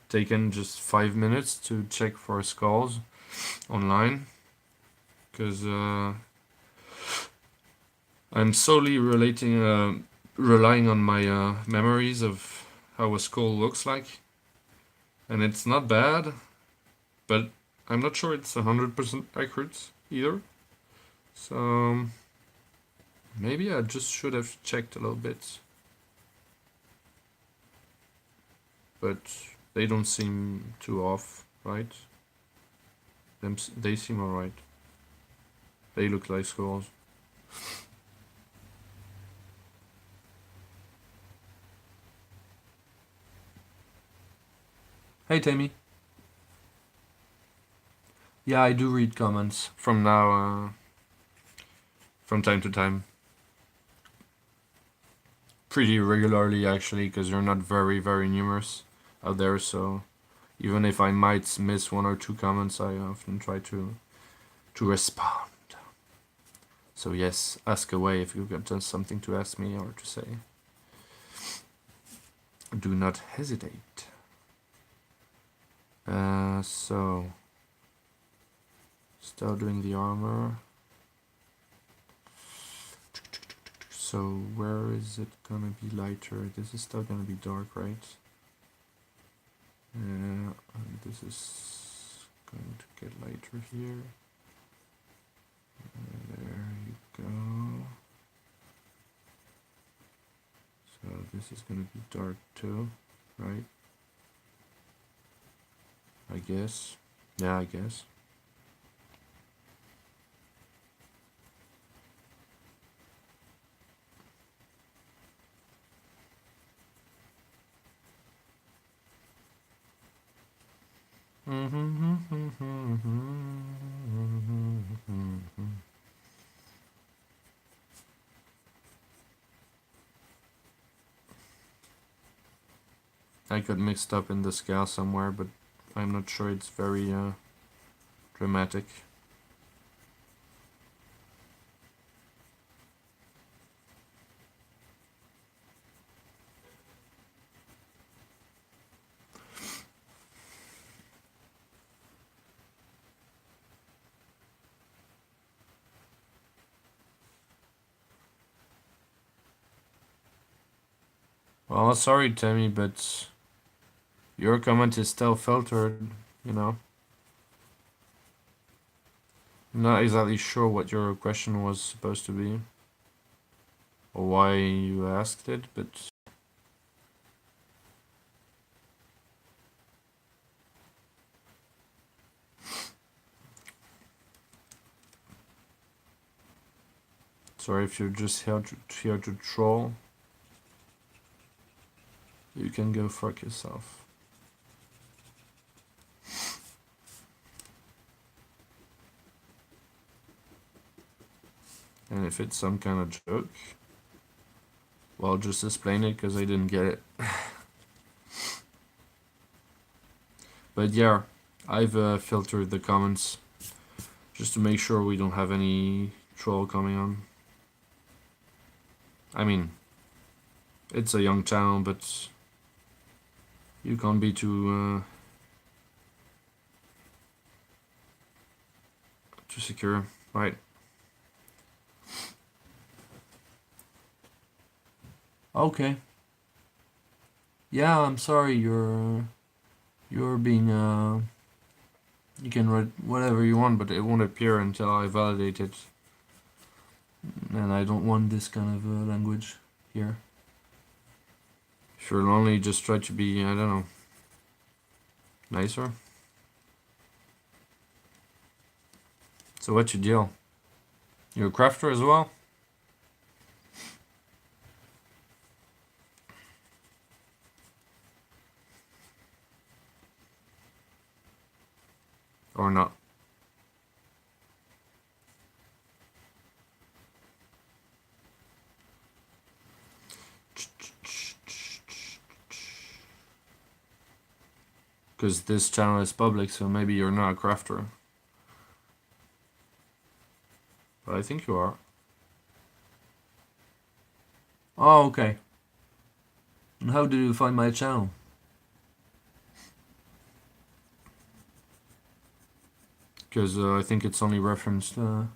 taken just 5 minutes to check for skulls online, because I'm solely relying on my memories of how a skull looks like, and it's not bad, but I'm not sure it's 100% accurate either. So maybe I just should have checked a little bit, but they don't seem too off, right? They seem alright. They look like skulls. Hey, Tammy. Yeah, I do read comments from now, from time to time. Pretty regularly, actually, because you're not very, very numerous out there, so even if I might miss 1 or 2 comments, I often try to respond. So yes, ask away if you've got something to ask me or to say. Do not hesitate. So start doing the armor. So where is it gonna be lighter? This is still gonna be dark, right? And this is going to get lighter here. There you go. So this is gonna be dark too, right? I guess. Yeah, I guess. I got mixed up in the scale somewhere, but I'm not sure it's very dramatic. Well, sorry, Tammy, but your comment is still filtered, you know. I'm not exactly sure what your question was supposed to be, or why you asked it, but sorry if you're just here to troll. You can go fuck yourself. And if it's some kind of joke, well, just explain it, because I didn't get it. But yeah, I've filtered the comments just to make sure we don't have any troll coming on. I mean, it's a young channel, but you can't be too secure, right? Okay. Yeah, I'm sorry. You're being you can write whatever you want, but it won't appear until I validate it. And I don't want this kind of language here. If you're lonely, just try to be, I don't know, nicer. So what's your deal? You're a crafter as well? Or not? Because this channel is public, so maybe you're not a crafter. But I think you are. Oh, okay. And how did you find my channel? Because I think it's only referenced. You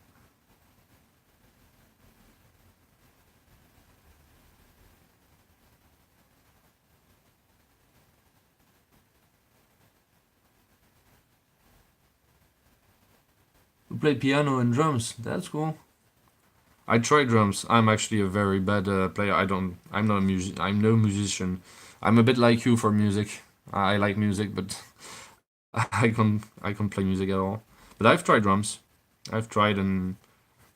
play piano and drums. That's cool. I try drums. I'm actually a very bad player. I'm not a music. I'm no musician. I'm a bit like you for music. I like music, but I can't play music at all. But I've tried drums. I've tried and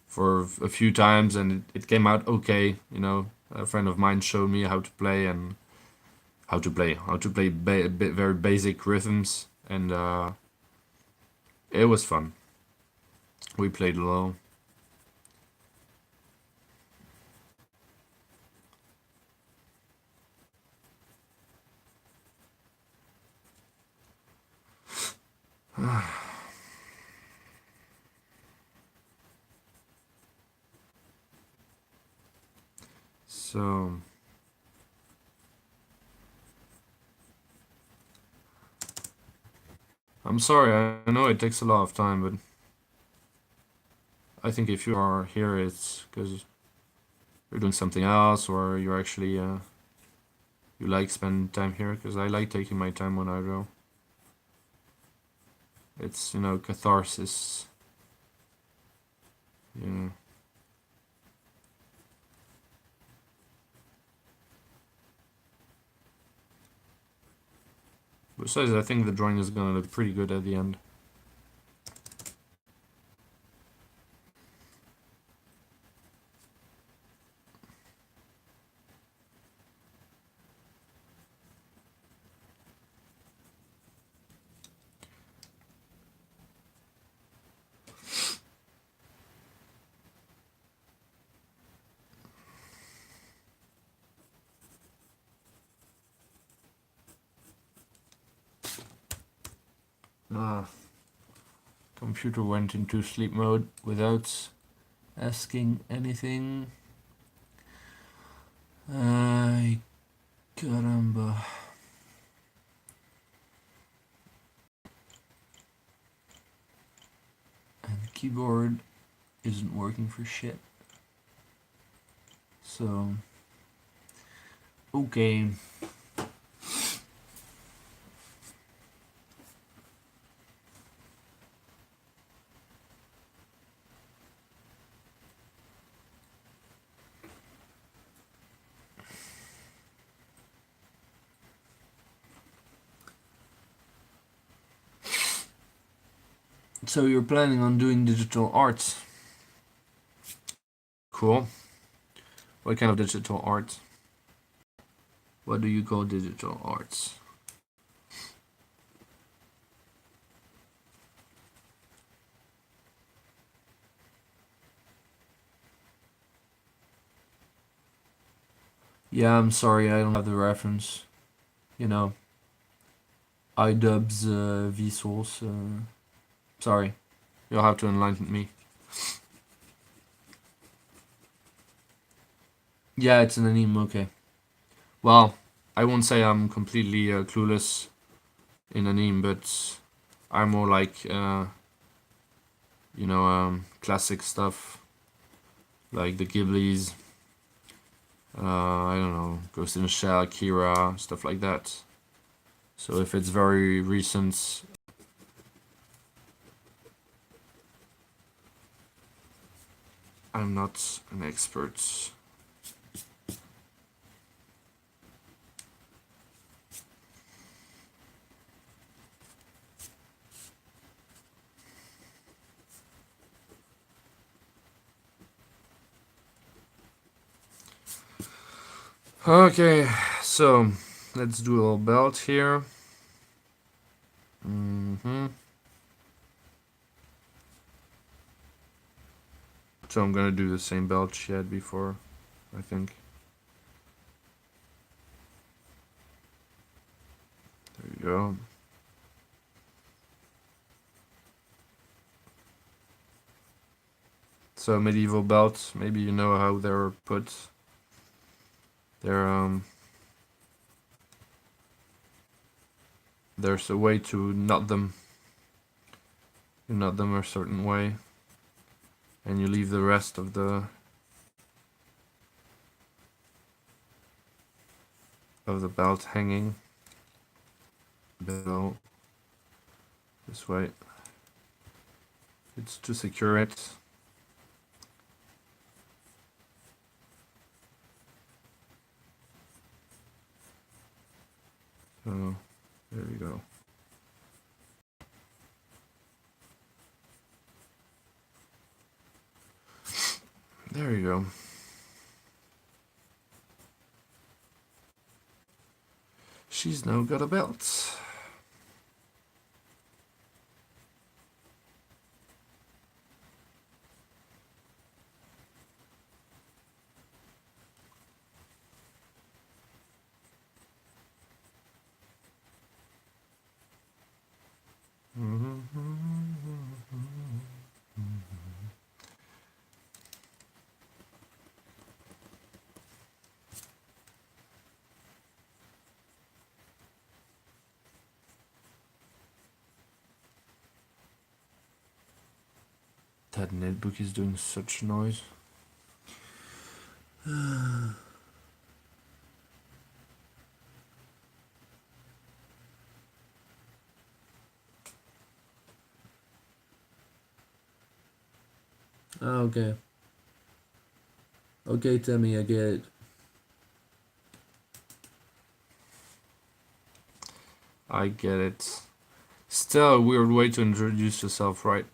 for a few times, and it came out okay. You know, a friend of mine showed me how to play and how to play very basic rhythms, and it was fun. We played low. So I'm sorry. I know it takes a lot of time, but I think if you are here, it's because you're doing something else, or you're actually you like spending time here. Because I like taking my time when I go. It's catharsis. Yeah. Besides, I think the drawing is gonna look pretty good at the end. Ah, computer went into sleep mode without asking anything. Ay, caramba. And the keyboard isn't working for shit. So, okay. So you're planning on doing digital arts? Cool. What kind of digital art? What do you call digital arts? Yeah, I'm sorry, I don't have the reference. You know, iDubbbz Vsauce. Sorry, you'll have to enlighten me. Yeah, it's an anime. Okay. Well, I won't say I'm completely clueless in anime, but I'm more like classic stuff like the Ghiblis. I don't know, Ghost in the Shell, Akira, stuff like that. So if it's very recent, I'm not an expert. Okay, so let's do a little belt here. So I'm gonna do the same belt she had before, I think. There you go. So medieval belts, maybe you know how they're put. there's a way to knot them. You knot them a certain way, and you leave the rest of the belt hanging below this way. It's to secure it. So there we go. There you go. She's now got a belt. That netbook is doing such noise. Okay. Okay, Tammy, I get it. I get it. Still a weird way to introduce yourself, right?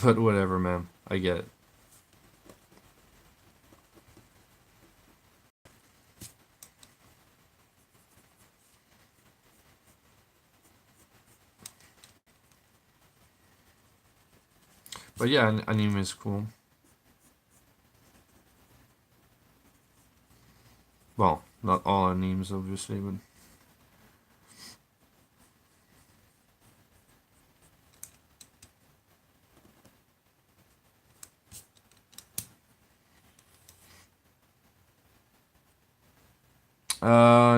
But whatever, man. I get it. But yeah, anime is cool. Well, not all animes, obviously, but...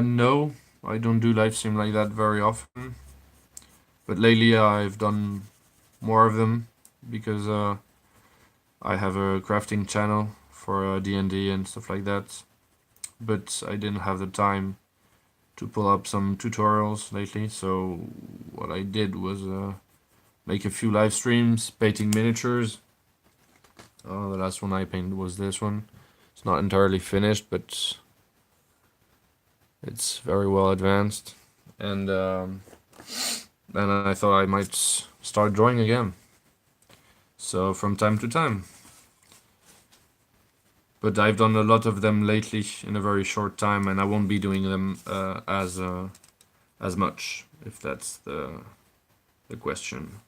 No, I don't do live stream like that very often. But lately I've done more of them because I have a crafting channel for D&D and stuff like that. But I didn't have the time to pull up some tutorials lately, so what I did was make a few live streams painting miniatures. The last one I painted was this one. It's not entirely finished, but it's very well advanced. And then I thought I might start drawing again. So from time to time. But I've done a lot of them lately in a very short time, and I won't be doing them as much, if that's the question.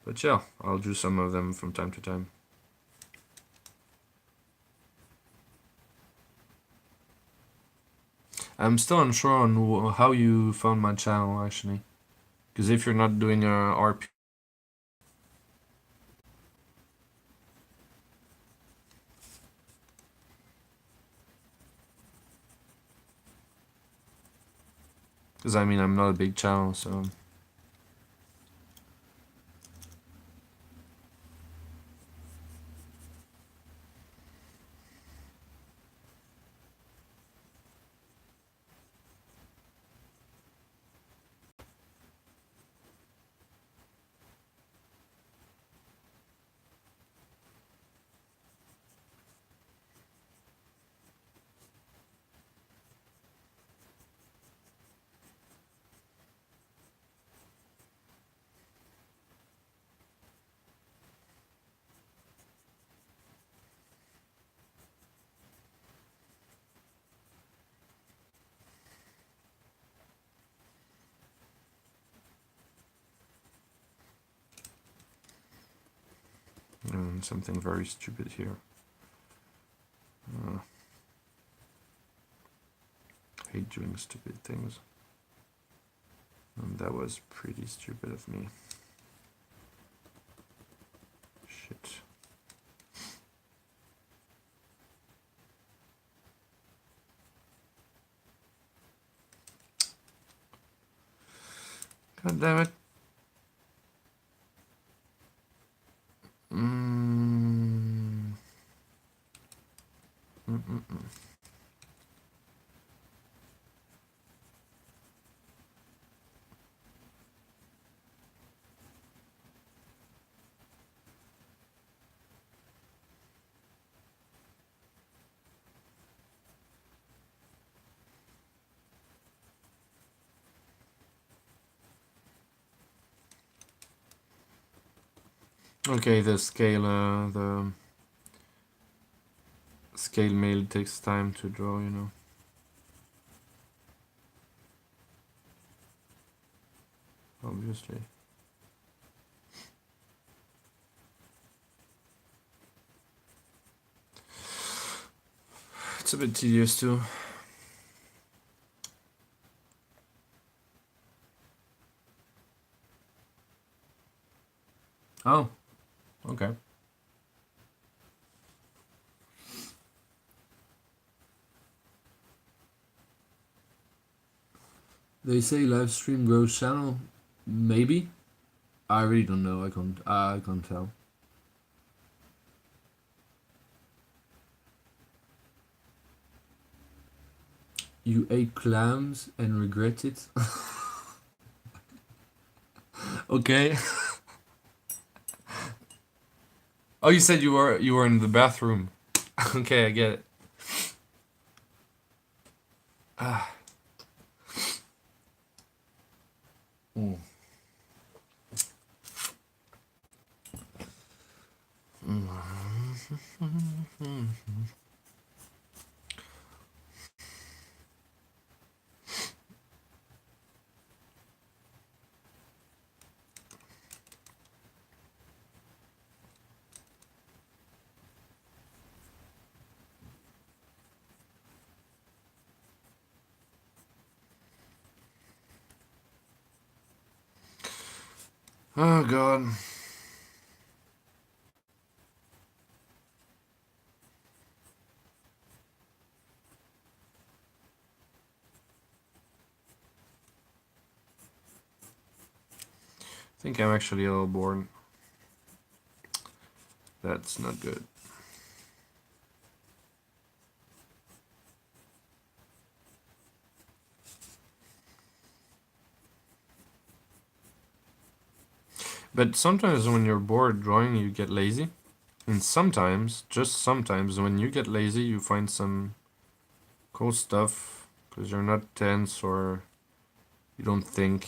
But yeah, I'll do some of them from time to time. I'm still unsure on how you found my channel, actually. Because if you're not doing a RP... Because I mean, I'm not a big channel, so... something very stupid here. Hate doing stupid things. And that was pretty stupid of me. Shit. God damn it. Mm. Mm-mm-mm. Okay, the scale mail takes time to draw, you know. Obviously. It's a bit tedious too. Oh, okay. They say live stream grows channel. Maybe. I really don't know. I can't tell. You ate clams and regret it. Okay. Oh, you said you were in the bathroom. Okay, I get it. Ah. Mm. Oh god. I think I'm actually a little bored. That's not good. But sometimes when you're bored drawing, you get lazy. And sometimes, just sometimes, when you get lazy, you find some cool stuff because you're not tense or you don't think.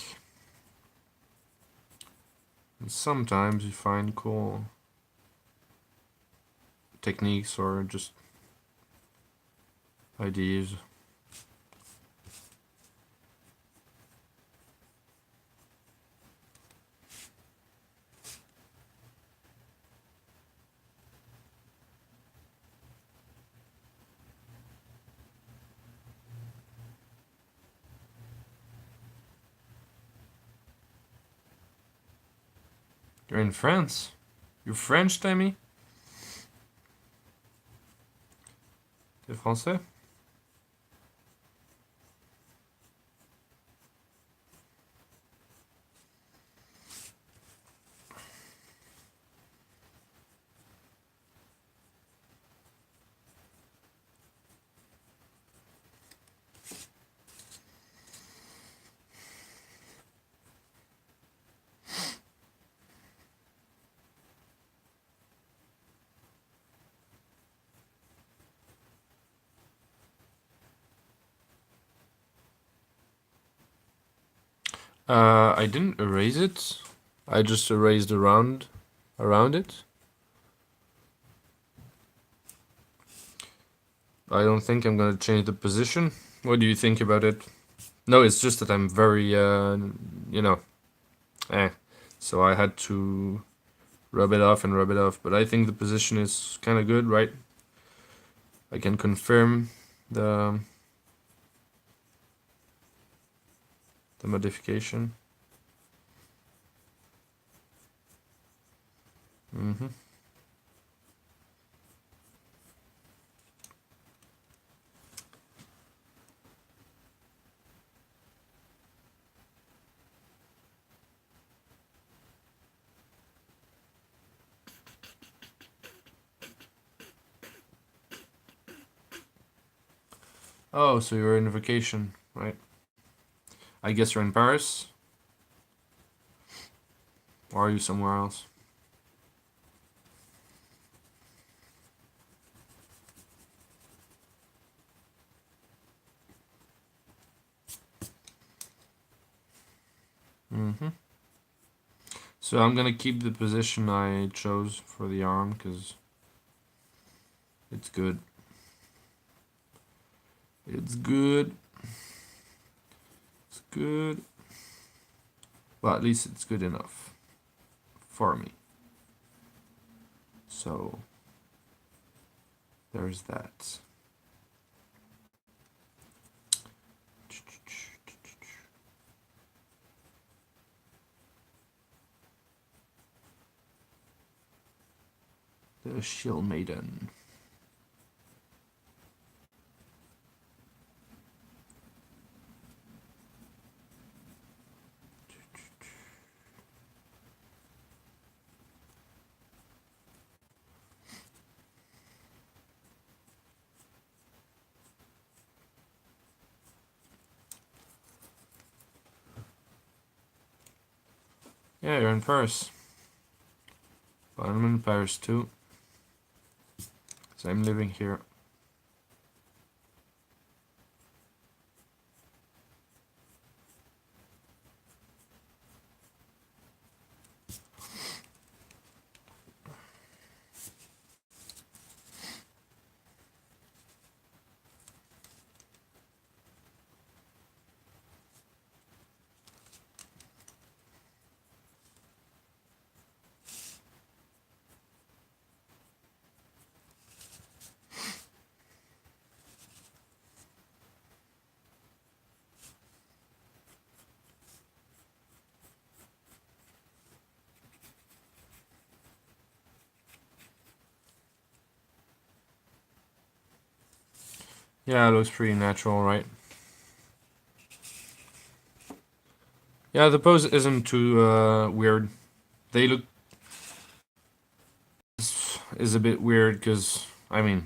And sometimes you find cool techniques or just ideas. You're in France? You're French, Tammy? T'es français? I didn't erase it. I just erased around it. I don't think I'm gonna change the position. What do you think about it? No, it's just that I'm very, you know, eh. So I had to rub it off and rub it off. But I think the position is kind of good, right? I can confirm the the modification. Mm-hmm. Oh, so you're in vacation, right? I guess you're in Paris? Or are you somewhere else? Mm-hmm. So I'm gonna keep the position I chose for the arm, because it's good. It's good. It's good. Well, at least it's good enough for me. So there's that. The Shield Maiden. Yeah, you're in Paris. But I'm in Paris too. So I'm living here. Yeah, it looks pretty natural, right? Yeah, the pose isn't too weird. They look is a bit weird because I mean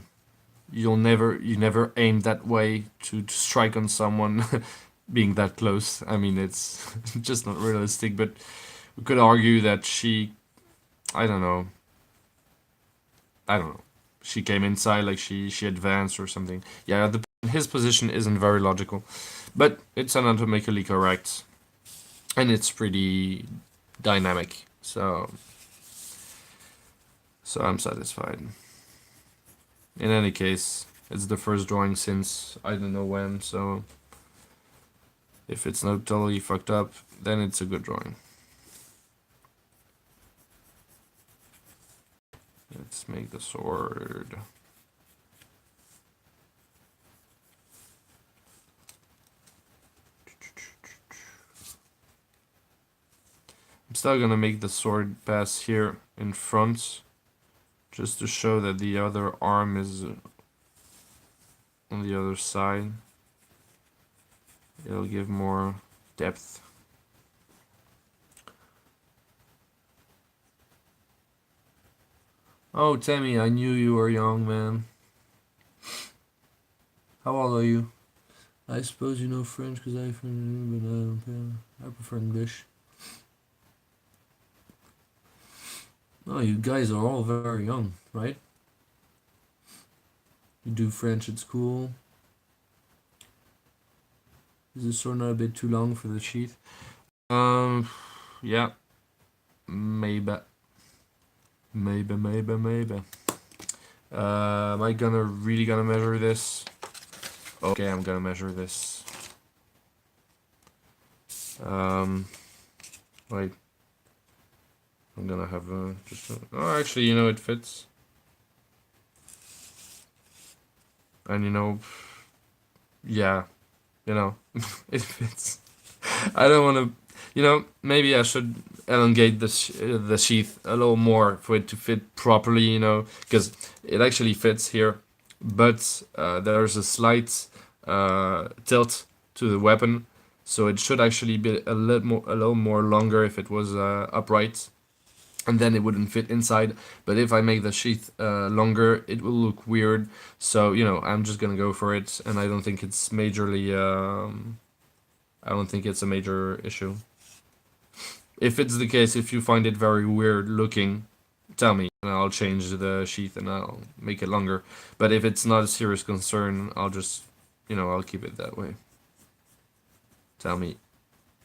you never aim that way to strike on someone being that close. I mean it's just not realistic. But we could argue that I don't know, I don't know. She came inside like she advanced or something. Yeah, his position isn't very logical, but it's anatomically correct and it's pretty dynamic. So I'm satisfied. In any case, it's the first drawing since I don't know when, so if it's not totally fucked up, then it's a good drawing. Let's make the sword. I'm still gonna make the sword pass here in front, just to show that the other arm is on the other side. It'll give more depth. Oh, Tammy, I knew you were young, man. How old are you? I suppose you know French because I but I don't care. I prefer English. Oh, you guys are all very young, right? You do French at school. Is this sword not a bit too long for the sheath? Yeah, maybe. Maybe. Am I really gonna measure this? Okay, I'm gonna measure this. Wait. I'm gonna have oh, actually, it fits. And yeah, it fits. I don't want to, maybe I should elongate the sheath a little more for it to fit properly, because it actually fits here, but there's a slight tilt to the weapon, so it should actually be a little more longer if it was upright. and then it wouldn't fit inside. But if I make the sheath longer, it will look weird. So, you know, I'm just gonna go for it, and I don't think it's majorly, I don't think it's a major issue. If it's the case, if you find it very weird looking, tell me, and I'll change the sheath and I'll make it longer. But if it's not a serious concern, I'll just, you know, I'll keep it that way. Tell me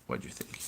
what you think.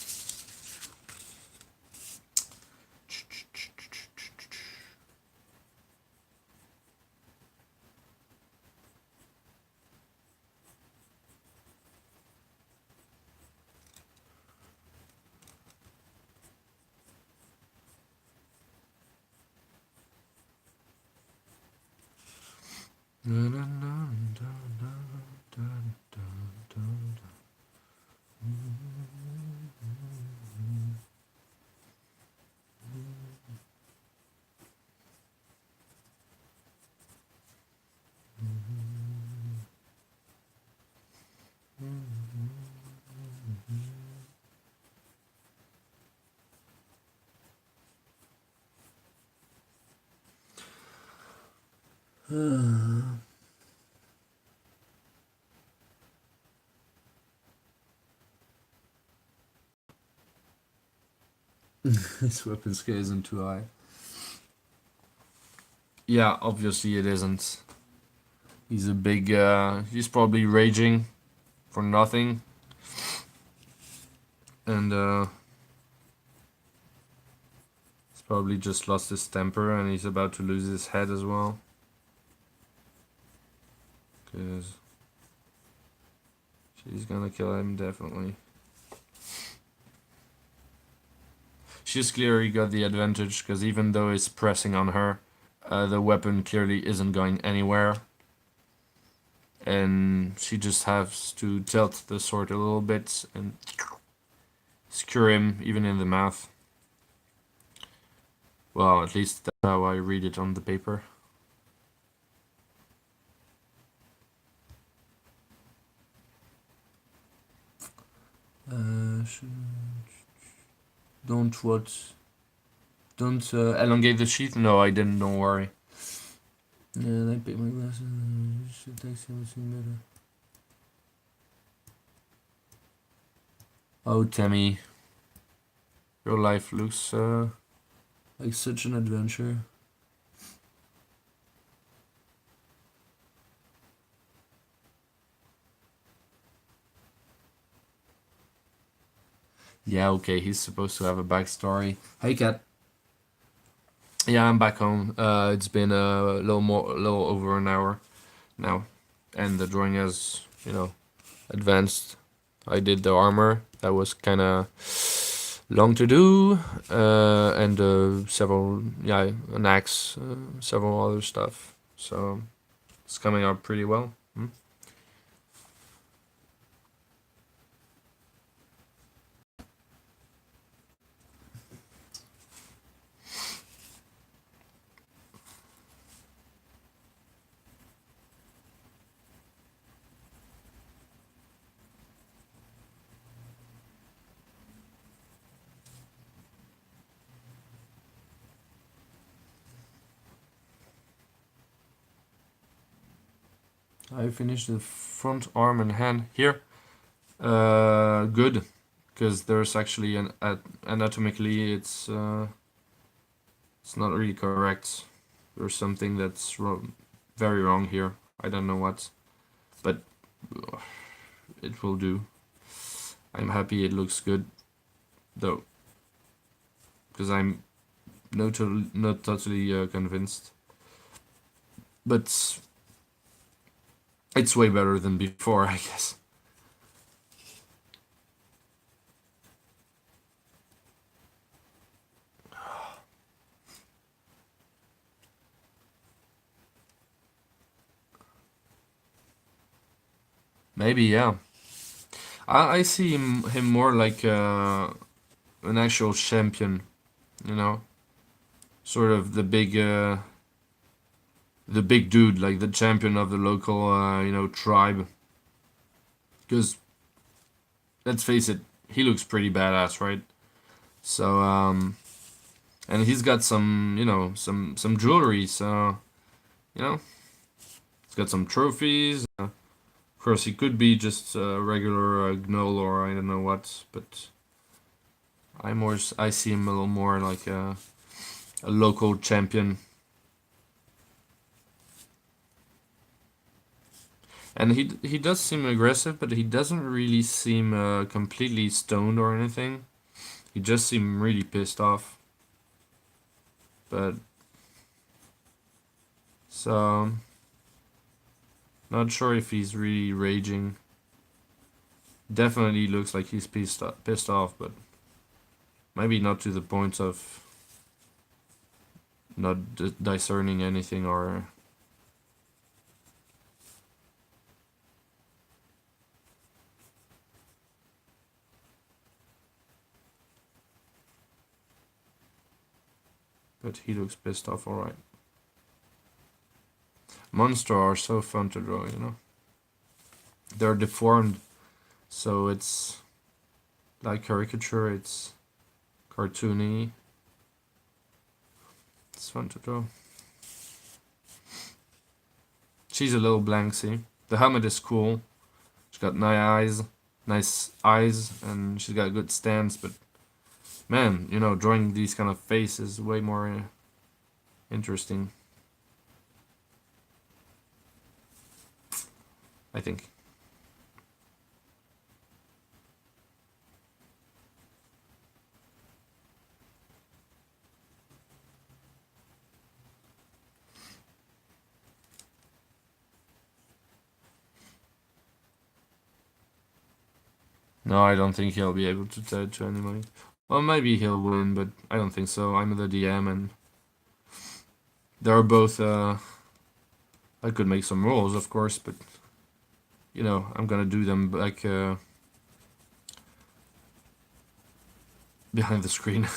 His weapon scale isn't too high. Yeah, obviously it isn't. He's a big, he's probably raging for nothing. And, he's probably just lost his temper and he's about to lose his head as well. Because she's gonna kill him, definitely. She's clearly got the advantage, because even though he's pressing on her, the weapon clearly isn't going anywhere. And she just has to tilt the sword a little bit and skewer him, even in the mouth. Well, at least that's how I read it on the paper. Don't what? Don't elongate the sheath? No, I didn't, don't worry. Yeah, I picked my glasses. Should take something better. Oh, Tammy. Your life looks like such an adventure. Yeah, okay, he's supposed to have a backstory. Hey, cat. Yeah, I'm back home. It's been a little over an hour now, and the drawing has, you know, advanced. I did the armor. That was kind of long to do, and several, yeah, an axe, several other stuff. So it's coming out pretty well. I finished the front arm and hand here. Good, because there's actually an anatomically it's not really correct. There's something that's very wrong here. I don't know what, but it will do. I'm happy it looks good, though, because I'm not totally convinced. But it's way better than before, I guess. Maybe, yeah. I see him more like an actual champion, you know? Sort of the big dude, like the champion of the local, you know, tribe. Because, let's face it, he looks pretty badass, right? So, And he's got some, some jewelry. So, he's got some trophies. Of course, he could be just a regular gnoll or I don't know what, but I see him a little more like a local champion. And he does seem aggressive, but he doesn't really seem completely stoned or anything. He just seemed really pissed off. But so not sure if he's really raging. Definitely looks like he's pissed off, but maybe not to the point of not discerning anything or. But he looks pissed off, alright. Monsters are so fun to draw, They're deformed, so it's like caricature, it's cartoony. It's fun to draw. She's a little blank, see? The helmet is cool. She's got nice eyes, and she's got a good stance, but man, drawing these kind of faces is way more interesting. I think. No, I don't think he'll be able to tell it to anybody. Well, maybe he'll win, but I don't think so. I'm the DM, and they're both. I could make some rules, of course, but I'm gonna do them like behind the screen,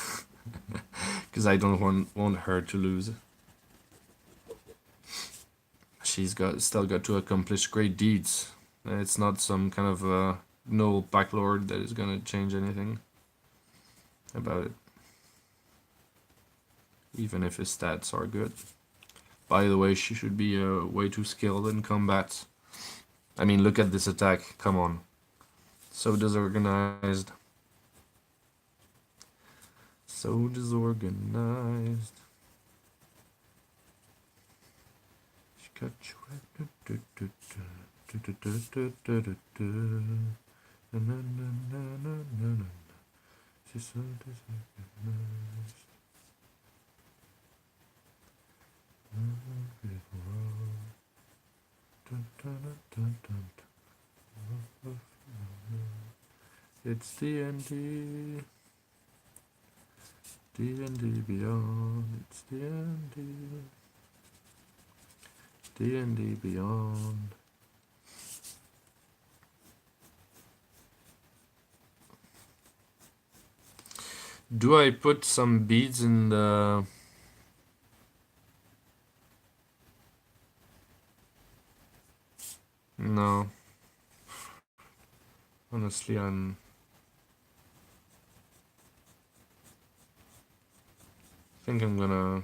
because I don't want her to lose. She's still got to accomplish great deeds. It's not some kind of no backlord that is gonna change anything about it, even if his stats are good. By the way, she should be way too skilled in combat. I mean, look at this attack. Come on. So disorganized. So disorganized. She got you. She's so disorganized. It's D&D. D&D Beyond. It's D&D. D&D Beyond. Do I put some beads in the... No. Honestly, I think I'm gonna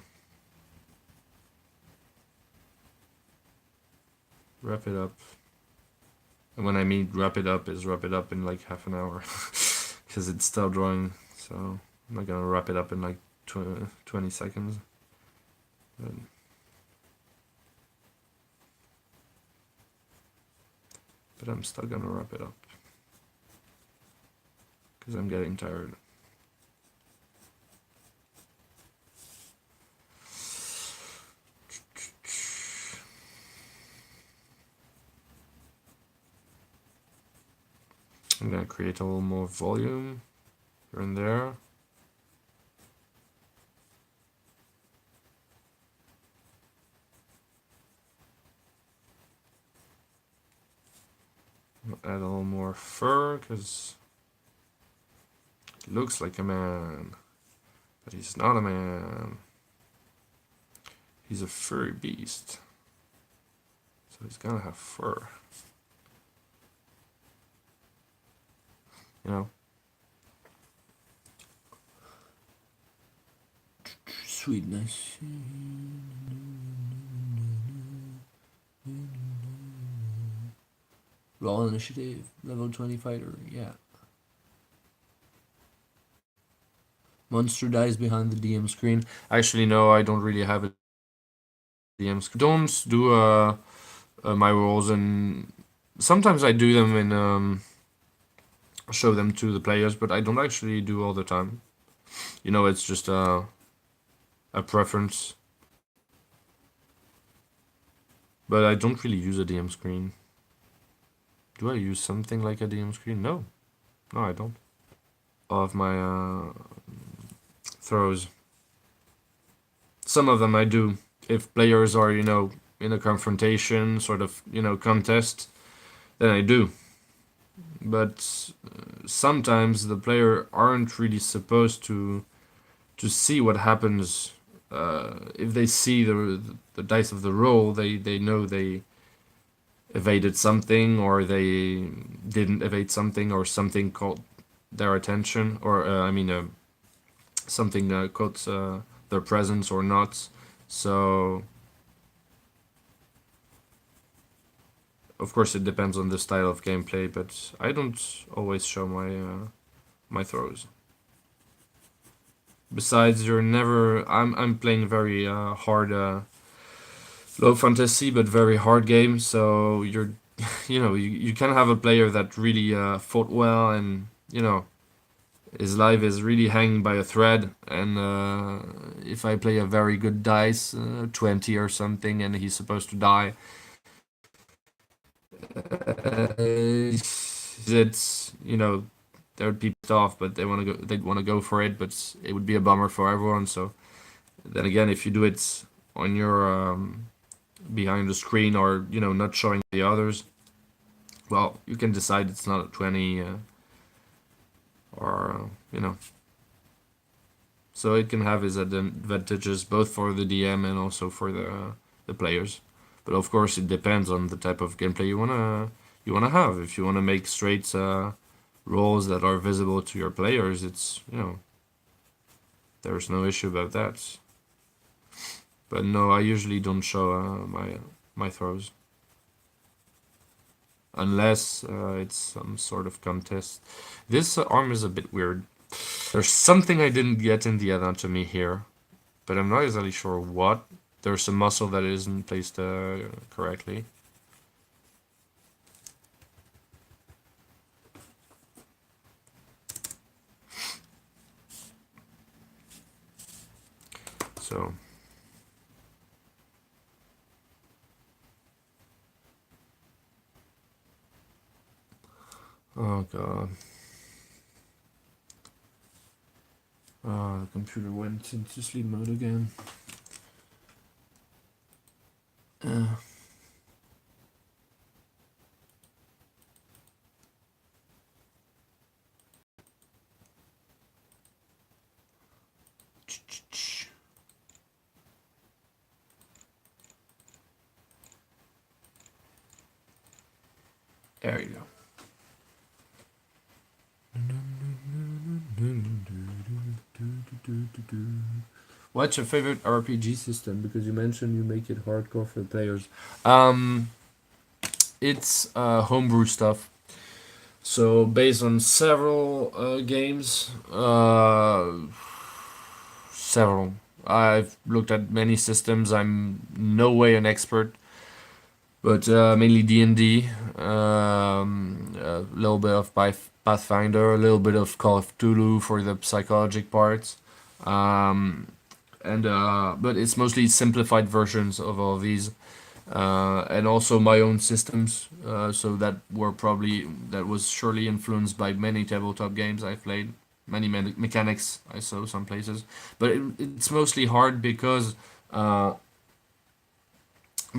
wrap it up. And when I mean wrap it up, is wrap it up in like half an hour. Because it's still drawing, so I'm not gonna wrap it up in like 20 seconds. But I'm still gonna wrap it up. Because I'm getting tired. I'm gonna create a little more volume here and there. Add a little more fur, because he looks like a man, but he's not a man. He's a furry beast, so he's gonna have fur. You know? Sweetness. Roll initiative. Level 20 fighter. Yeah. Monster dies behind the DM screen. Actually, no, I don't really have a DM screen. Don't do my rolls, and sometimes I do them and show them to the players, but I don't actually do all the time. It's just a preference. But I don't really use a DM screen. Do I use something like a DM screen? No. No, I don't. All of my throws. Some of them I do. If players are, in a confrontation, sort of, contest, then I do. But sometimes the player aren't really supposed to see what happens. If they see the dice of the roll, they know they evaded something, or they didn't evade something, or something caught their attention, or something caught their presence or not. So of course it depends on the style of gameplay, but I don't always show my throws. Besides, you're never. I'm playing very hard, low fantasy, but very hard game. So you're, you can have a player that really fought well, and his life is really hanging by a thread. And if I play a very good dice, 20 or something, and he's supposed to die, it's they'd be pissed off, but they'd want to go for it, but it would be a bummer for everyone. So then again, if you do it on your behind the screen, or not showing the others, well, you can decide it's not a 20, or so it can have its advantages both for the DM and also for the players. But of course, it depends on the type of gameplay you wanna have. If you wanna make straight roles that are visible to your players, it's there's no issue about that. But no, I usually don't show my throws unless it's some sort of contest. This arm is a bit weird. There's something I didn't get in the anatomy here, but I'm not exactly sure what. There's a muscle that isn't placed correctly. So oh god. The computer went into sleep mode again. There you go. What's your favorite RPG system? Because you mentioned you make it hardcore for the players. It's homebrew stuff. So based on several games, several. I've looked at many systems. I'm no way an expert, but mainly D&D, a little bit of Pathfinder, a little bit of Call of Cthulhu for the psychologic parts, and but it's mostly simplified versions of all these, and also my own systems. So that was surely influenced by many tabletop games I've played, many mechanics I saw some places, but it's mostly hard because the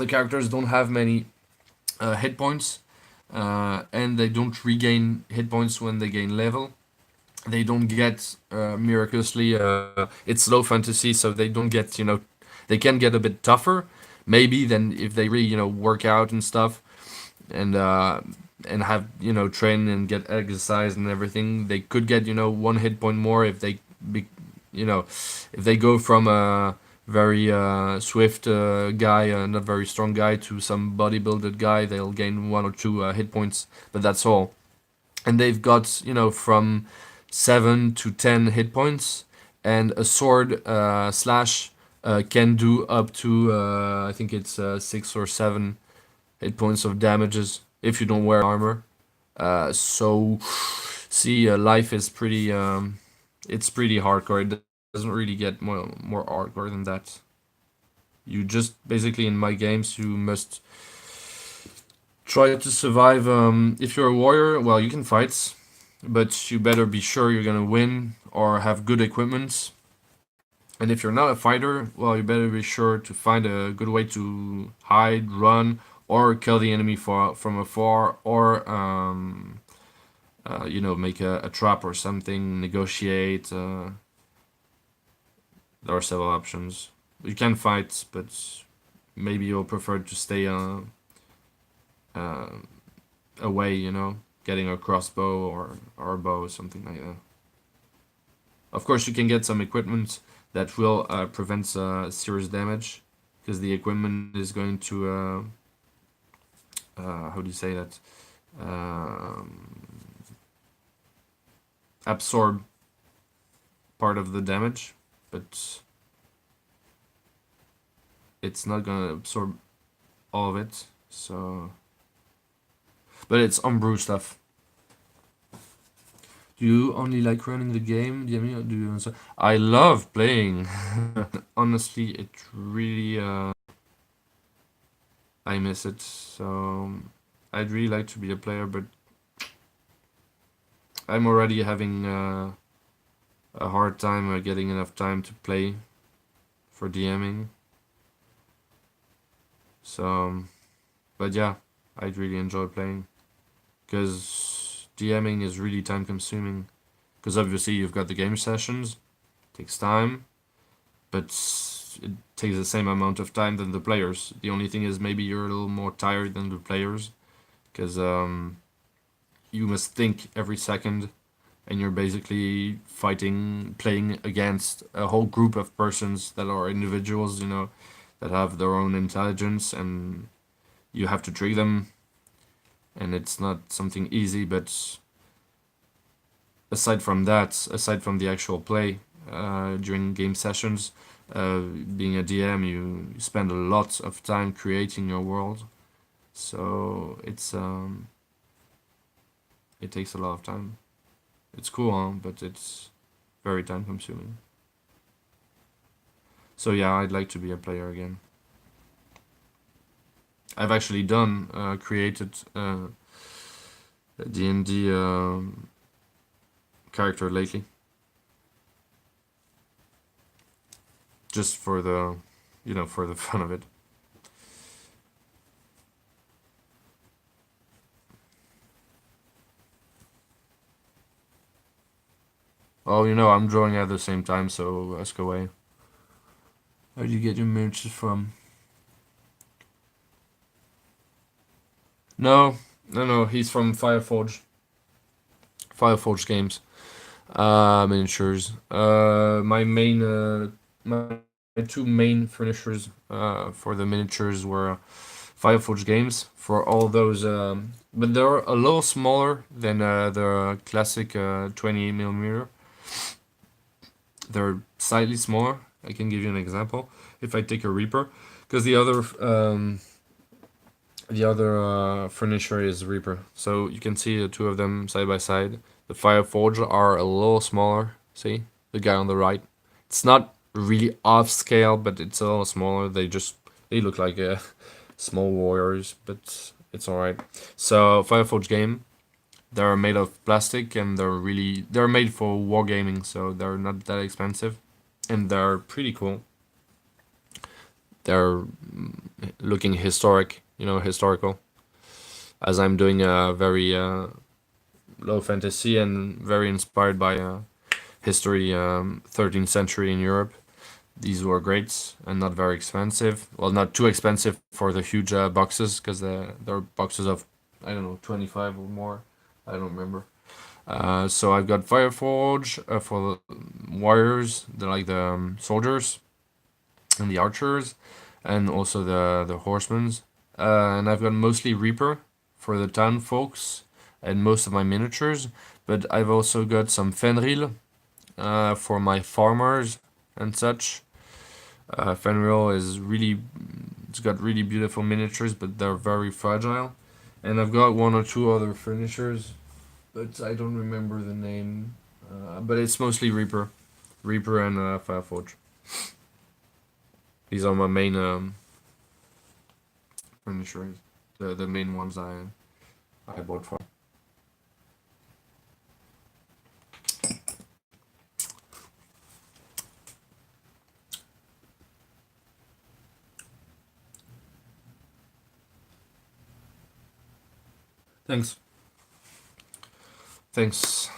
characters don't have many hit points, and they don't regain hit points when they gain level. They don't get miraculously. It's low fantasy, so they don't get. They can get a bit tougher, maybe than if they really work out and stuff, and have train and get exercise and everything. They could get 1 hit point more if they you know, if they go from a very swift guy, not very strong guy, to some bodybuilded guy, they'll gain 1 or 2 hit points, but that's all. And they've got, from 7 to 10 hit points, and a sword slash can do up to I think it's 6 or 7 hit points of damages if you don't wear armor. So see, life is pretty it's pretty hardcore. It doesn't really get more hardcore than that. You just basically, in my games, you must try to survive. If you're a warrior, well, you can fight, but you better be sure you're gonna win or have good equipment. And if you're not a fighter, well, you better be sure to find a good way to hide, run, or kill the enemy from afar, or make a trap or something, negotiate. There are several options. You can fight, but maybe you'll prefer to stay uh, away, getting a crossbow or a bow or something like that. Of course, you can get some equipment that will prevent serious damage, because the equipment is going to, how do you say that? Absorb part of the damage, but it's not gonna absorb all of it. So, but it's homebrew stuff. Do you only like running the game, DMing, or do you also? I love playing. Honestly, it really I miss it. So I'd really like to be a player, but I'm already having a hard time getting enough time to play for DMing. So, but yeah, I'd really enjoy playing, because DMing is really time consuming. Because obviously you've got the game sessions, takes time, but it takes the same amount of time than the players. The only thing is maybe you're a little more tired than the players, because you must think every second, and you're basically playing against a whole group of persons that are individuals, that have their own intelligence, and you have to trick them, and it's not something easy. But aside from that, aside from the actual play, during game sessions, being a DM, you spend a lot of time creating your world, so it takes a lot of time. It's cool, huh? But it's very time consuming. So yeah, I'd like to be a player again. I've actually created a D&D character lately, just for for the fun of it. Oh, I'm drawing at the same time, so ask away. Where do you get your merches from? No, no, he's from Fireforge. Fireforge Games. Miniatures. My two main finishers for the miniatures were Fireforge Games for all those, but they're a little smaller than the classic 20 millimeter. They're slightly smaller. I can give you an example. If I take a Reaper, because the other finisher is Reaper, so you can see the two of them side by side. The Fireforge are a little smaller. See the guy on the right. It's not really off scale, but it's a little smaller. They look like small warriors, but it's alright. So Fireforge game, they're made of plastic, and they're made for wargaming, so they're not that expensive, and they're pretty cool. They're looking historical, as I'm doing a very low fantasy and very inspired by history, 13th century in Europe. These were great and not very expensive. Well, not too expensive for the huge boxes, because they're boxes of, I don't know, 25 or more. I don't remember. So I've got Fireforge for the warriors, the soldiers and the archers, and also the horsemen. And I've got mostly Reaper for the town folks and most of my miniatures. But I've also got some Fenrir for my farmers and such. Fenrir is really, it's got really beautiful miniatures, but they're very fragile. And I've got one or two other finishers, but I don't remember the name. But it's mostly Reaper and Fireforge. These are my main finishers, the main ones I bought for. Thanks. Thanks.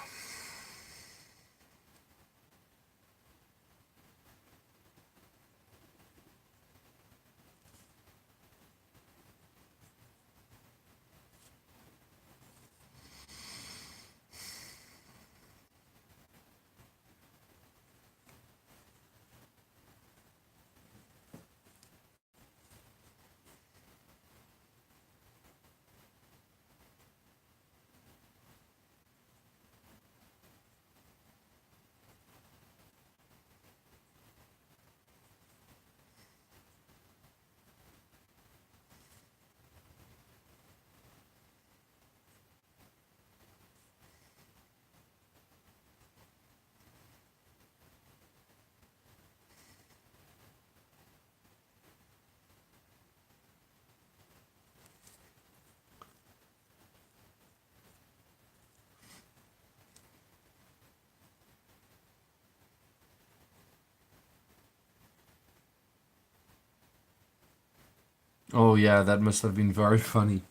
Oh yeah, that must have been very funny.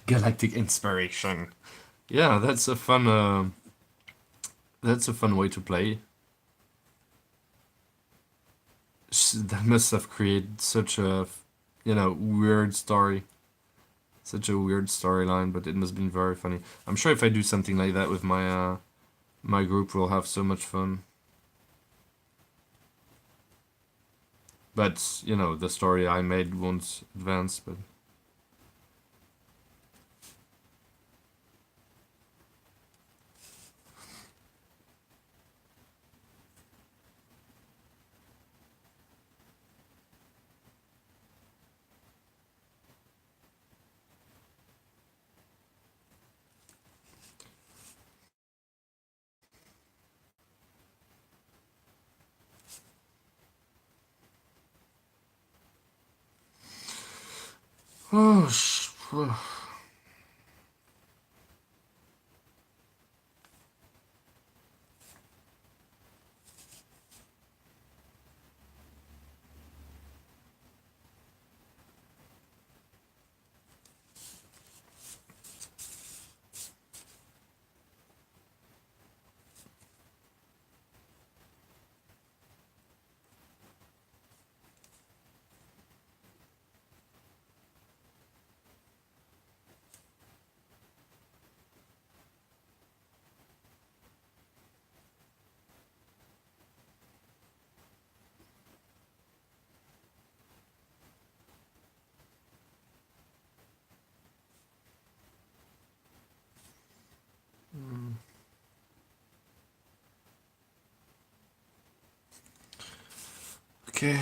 Galactic inspiration. Yeah, that's a fun. That's a fun way to play. That must have created such a, weird story. Such a weird storyline, but it must have been very funny. I'm sure if I do something like that with my group, we'll have so much fun. But the story I made won't advance. But oh, okay.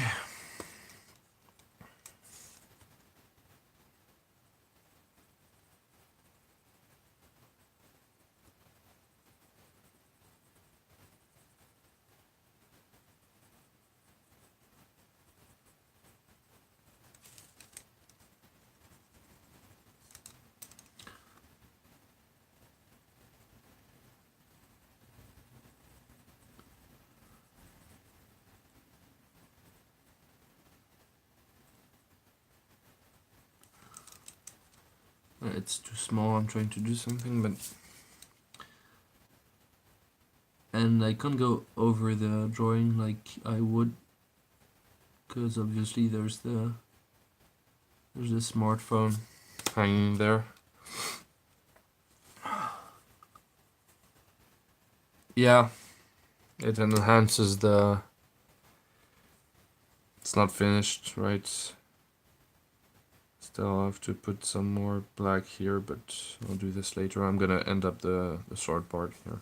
It's too small. I'm trying to do something, but and I can't go over the drawing like I would, because obviously there's the smartphone hanging there. Yeah, it enhances the... It's not finished, right? Still have to put some more black here, but I'll do this later. I'm gonna end up the sword part here.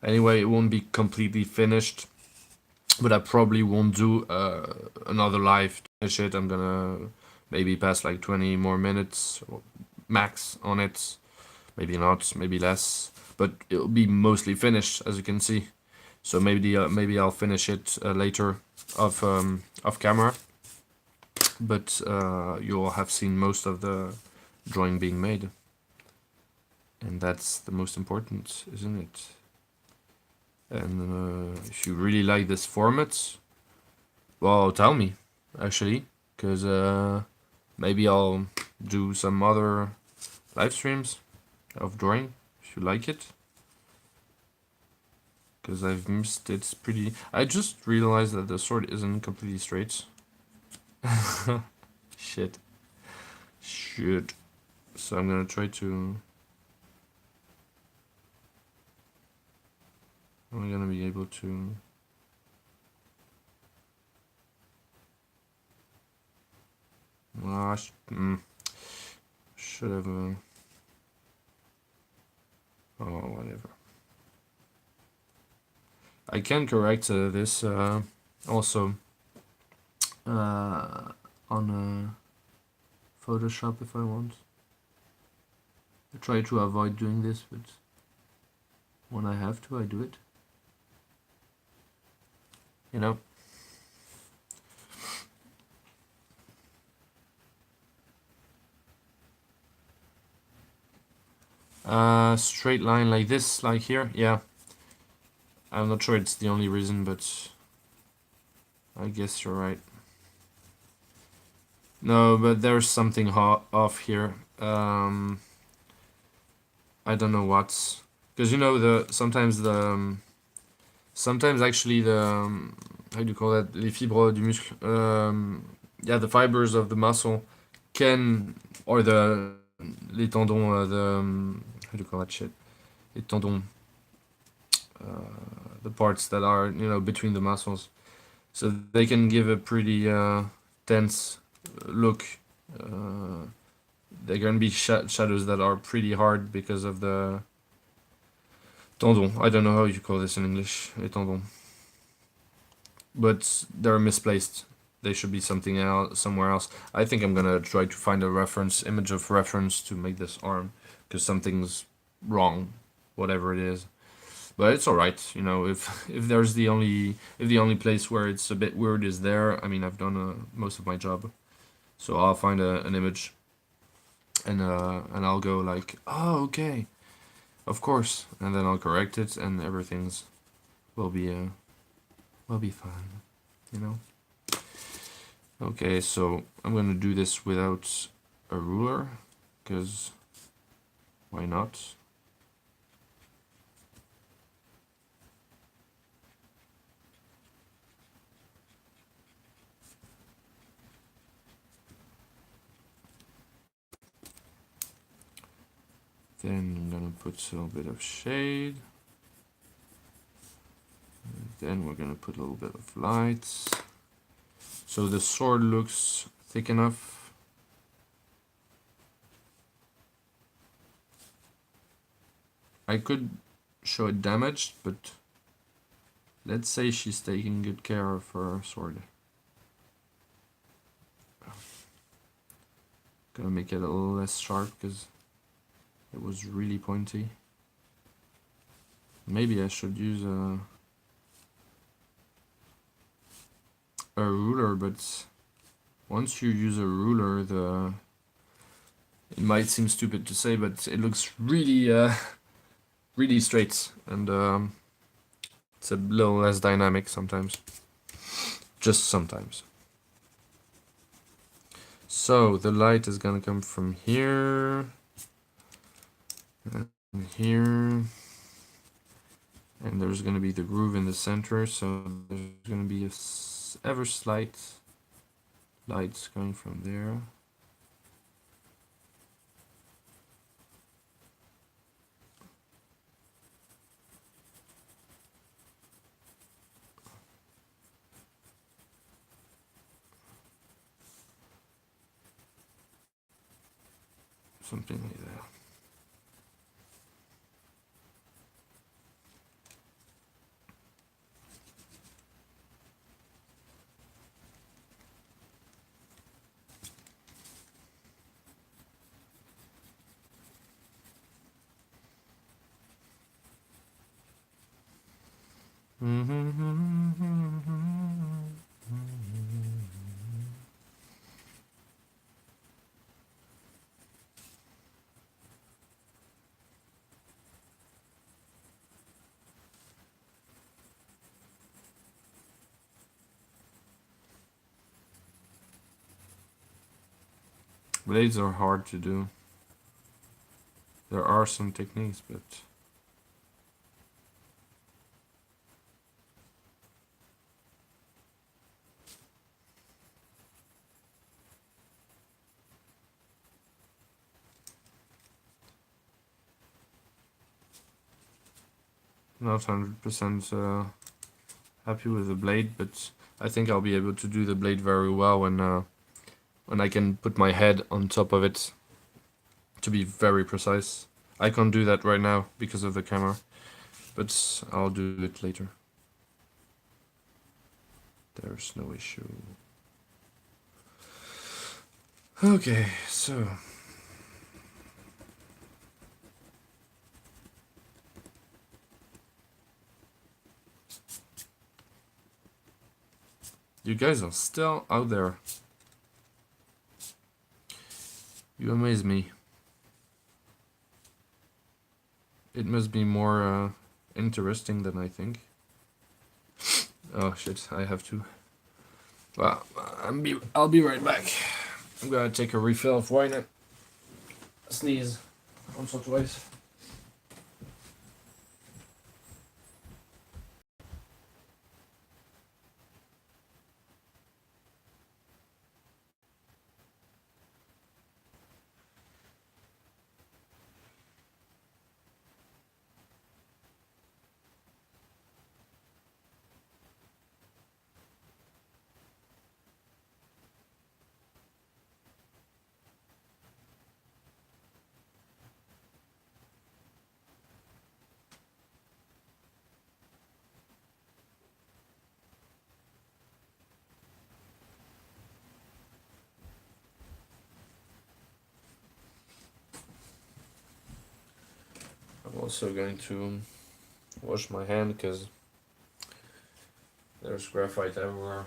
Anyway, it won't be completely finished, but I probably won't do another live to finish it. I'm gonna maybe pass like 20 more minutes max on it. Maybe not, maybe less, but it'll be mostly finished, as you can see. So maybe I'll finish it later off camera, but you'll have seen most of the drawing being made, and that's the most important, isn't it? And if you really like this format, well, tell me, actually, because maybe I'll do some other live streams of drawing if you like it. Because I've missed it's pretty... I just realized that the sword isn't completely straight. Shit. Shit. So I'm gonna try to... Am I gonna be able to... Should have... Oh, whatever. I can correct this also on Photoshop if I want. I try to avoid doing this, but when I have to, I do it. You know? Straight line like this, like here, yeah. I'm not sure it's the only reason, but I guess you're right. No, but there's something off here. I don't know what, because you know sometimes actually how do you call that, les fibres du muscle, yeah, the fibers of the muscle can, or les tendons, how do you call that shit, les tendons, the parts that are, you know, between the muscles, so they can give a pretty tense look. They're gonna be shadows that are pretty hard because of the tendons. I don't know how you call this in English, les tendons, but they're misplaced. They should be something else, somewhere else. I think I'm gonna try to find a image of reference to make this arm, because something's wrong, whatever it is. But it's all right, you know. If there's the only place where it's a bit weird is there, I mean, I've done most of my job, so I'll find an image, and I'll go like, oh, okay, of course, and then I'll correct it, and everything's will be fine, you know. Okay, so I'm gonna do this without a ruler, because why not? Then I'm gonna put a little bit of shade. And then we're gonna put a little bit of light. So the sword looks thick enough. I could show it damaged, but let's say she's taking good care of her sword. Gonna make it a little less sharp because it was really pointy. Maybe I should use a ruler, but once you use a ruler, it might seem stupid to say, but it looks really really straight, and it's a little less dynamic sometimes. Just sometimes. So the light is gonna come from here and here, and there's gonna be the groove in the center, so there's gonna be a ever slight lights going from there. Something like that. Blades are hard to do. There are some techniques, but not 100% happy with the blade. But I think I'll be able to do the blade very well when I can put my head on top of it to be very precise. I can't do that right now because of the camera, but I'll do it later. There's no issue. Okay, so you guys are still out there. You amaze me. It must be more interesting than I think. Oh shit, I have to. Well, I'll be right back. I'm gonna take a refill of wine and sneeze once or twice. I'm also going to wash my hand because there's graphite everywhere.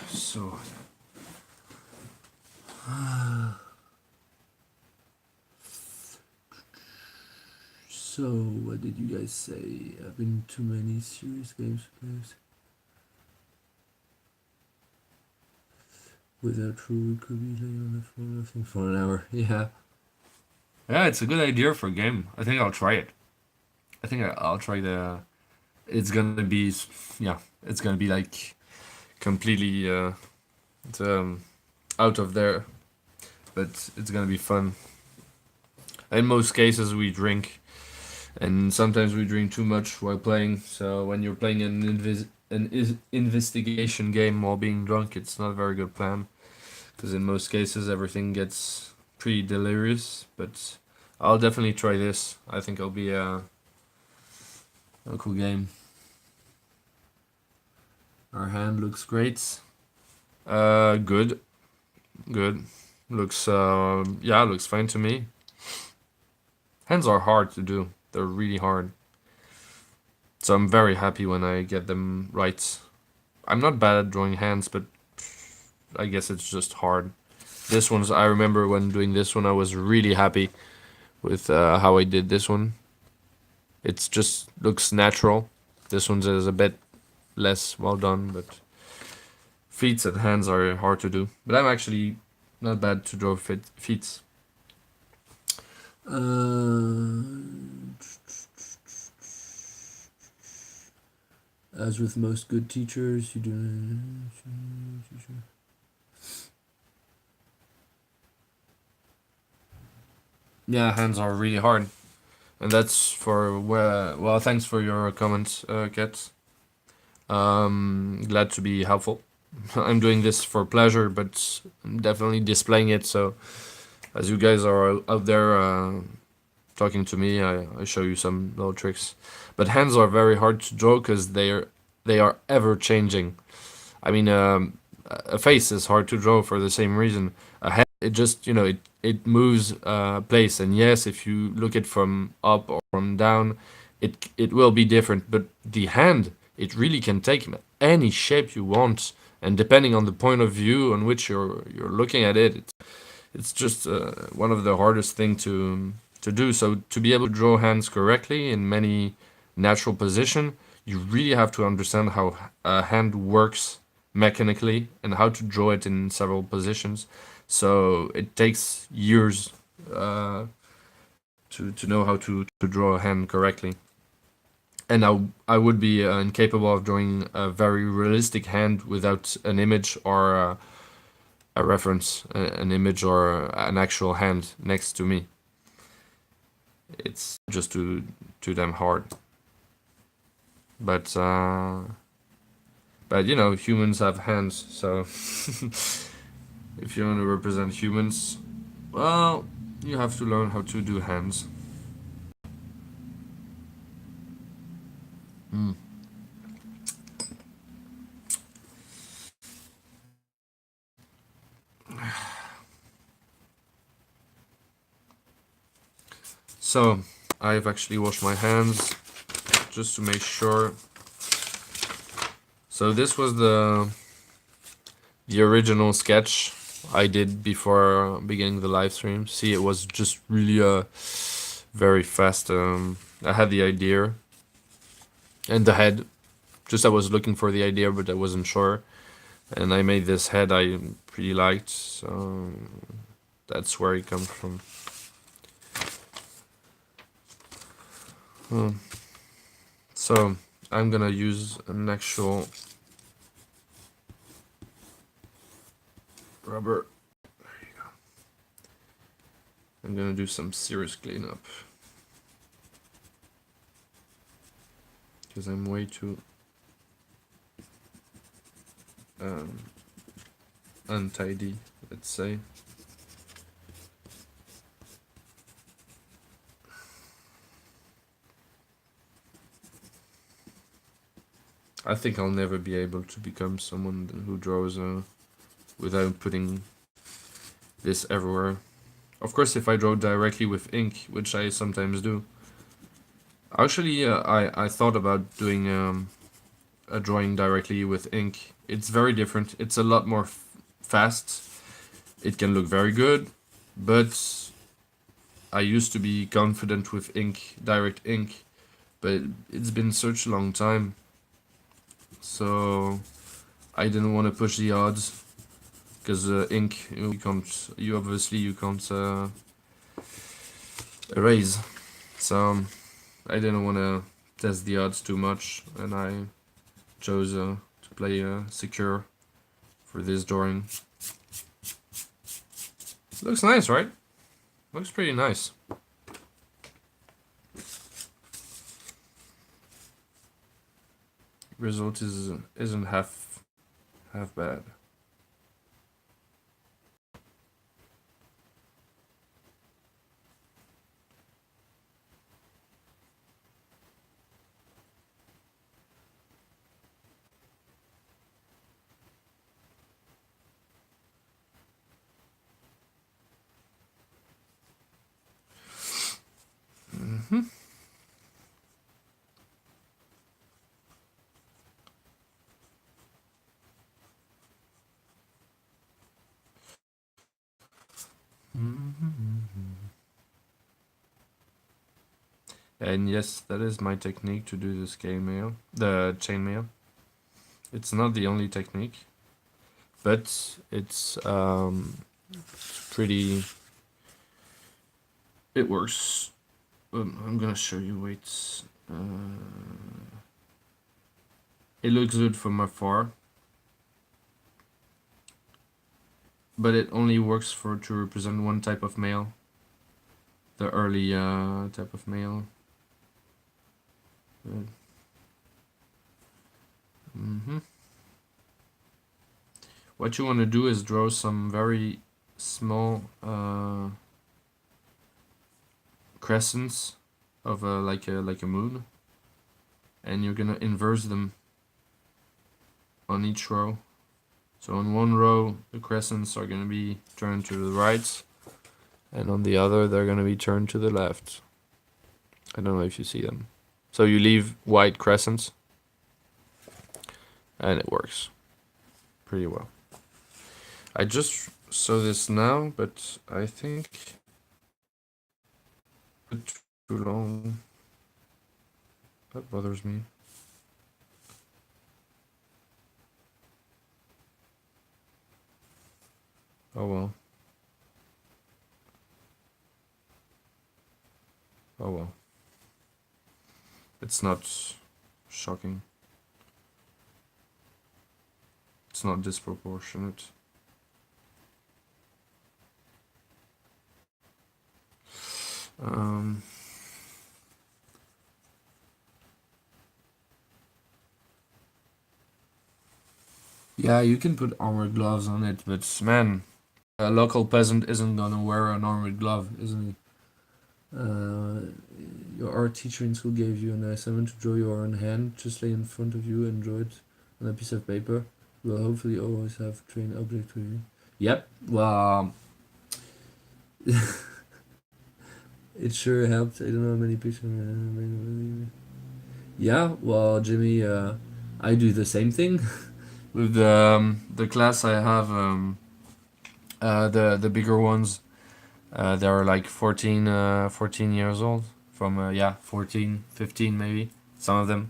So So, what did you guys say? I've been too many serious games players. Without true, we could be late on the phone, I think, for an hour. Yeah. Yeah, it's a good idea for a game. I think I'll try it. I think I'll try the. It's gonna be, yeah, it's gonna be like completely it's, out of there, but it's gonna be fun. In most cases, we drink, and sometimes we drink too much while playing. So when you're playing an investigation game while being drunk, it's not a very good plan, because in most cases everything gets pretty delirious, but I'll definitely try this. I think it'll be a cool game. Our hand looks great. Good. Good. Looks, yeah, looks fine to me. Hands are hard to do. They're really hard. So I'm very happy when I get them right. I'm not bad at drawing hands, but I guess it's just hard. This one's, I remember when doing this one, I was really happy with how I did this one. It just looks natural. This one's is a bit less well done, but feet and hands are hard to do. But I'm actually not bad to draw feet. As with most good teachers, you do. Yeah, hands are really hard, and that's for well. Thanks for your comments, Kat. Glad to be helpful. I'm doing this for pleasure, but I'm definitely displaying it. So, as you guys are out there talking to me, I show you some little tricks. But hands are very hard to draw because they are ever changing. I mean, a face is hard to draw for the same reason. A head, it just it moves place, and yes, if you look it from up or from down, it will be different. But the hand, it really can take any shape you want, and depending on the point of view on which you're looking at it, it's just one of the hardest thing to do. So to be able to draw hands correctly in many natural position, you really have to understand how a hand works mechanically and how to draw it in several positions. So it takes years to know how to draw a hand correctly. And I would be incapable of drawing a very realistic hand without an image or a reference, an image or an actual hand next to me. It's just too damn hard. But humans have hands, so if you want to represent humans, well, you have to learn how to do hands. So, I've actually washed my hands just to make sure. So this was the original sketch I did before beginning the live stream. See, it was just really very fast. I had the idea and the head. Just I was looking for the idea, but I wasn't sure. And I made this head I pretty liked, so that's where it comes from. So I'm gonna use an actual rubber. There you go. I'm gonna do some serious cleanup because I'm way too untidy, let's say. I think I'll never be able to become someone who draws without putting this everywhere. Of course, if I draw directly with ink, which I sometimes do. Actually, I thought about doing a drawing directly with ink. It's very different. It's a lot more fast. It can look very good, but I used to be confident with ink, direct ink, but it's been such a long time. So I didn't want to push the odds because ink you can't erase. So I didn't want to test the odds too much, and I chose to play secure for this drawing. Looks nice, right? Looks pretty nice. Result isn't half bad. And yes, that is my technique to do the scale mail, the chain mail. It's not the only technique, but it's pretty. It works. I'm gonna show you. Wait. It looks good from afar, but it only works for to represent one type of mail. The early type of mail. Mm-hmm. What you want to do is draw some very small crescents of like a moon, and you're gonna inverse them on each row. So on one row, the crescents are gonna be turned to the right, and on the other, they're gonna be turned to the left. I don't know if you see them. So you leave white crescents, and it works pretty well. I just saw this now, but I think it's too long. That bothers me. Oh well. Oh well. It's not shocking. It's not disproportionate. Yeah, you can put armored gloves on it, but man, a local peasant isn't gonna wear an armored glove, isn't he? Your art teacher in school gave you an assignment to draw your own hand. Just lay in front of you and draw it on a piece of paper. You will hopefully always have trained object with you. Yep. Well, it sure helped. I don't know how many pictures. Yeah. Well, Jimmy, I do the same thing. With the class I have, the bigger ones, they are like 14 years old. From yeah, 14, 15 maybe. Some of them.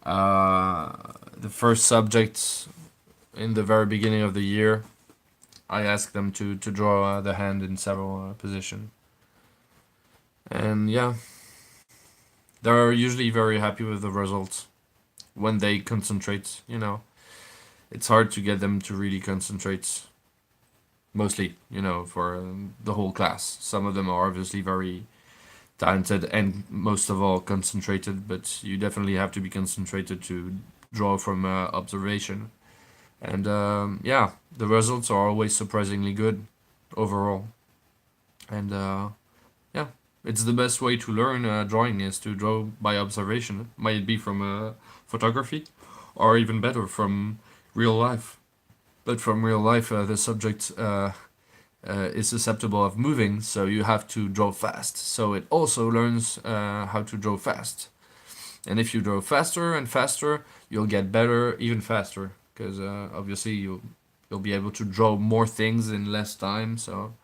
The first subject in the very beginning of the year, I asked them to draw the hand in several positions. And yeah, they're usually very happy with the results when they concentrate. It's hard to get them to really concentrate. Mostly, for the whole class. Some of them are obviously very talented and most of all concentrated, but you definitely have to be concentrated to draw from observation. And yeah, the results are always surprisingly good overall. And yeah, it's the best way to learn drawing is to draw by observation. Might it be from photography, or even better from real life. But from real life, the subject is susceptible of moving, so you have to draw fast. So it also learns how to draw fast. And if you draw faster and faster, you'll get better even faster, because obviously you'll be able to draw more things in less time, so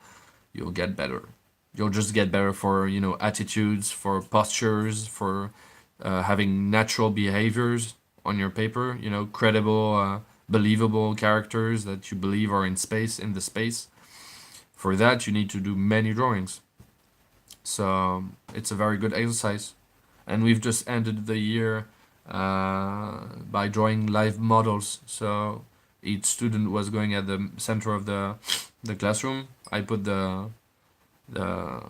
you'll get better. You'll just get better for attitudes, for postures, for having natural behaviors on your paper. Credible, believable characters that you believe are in the space. For that, you need to do many drawings. So it's a very good exercise. And we've just ended the year by drawing live models. So each student was going at the center of the classroom. I put the the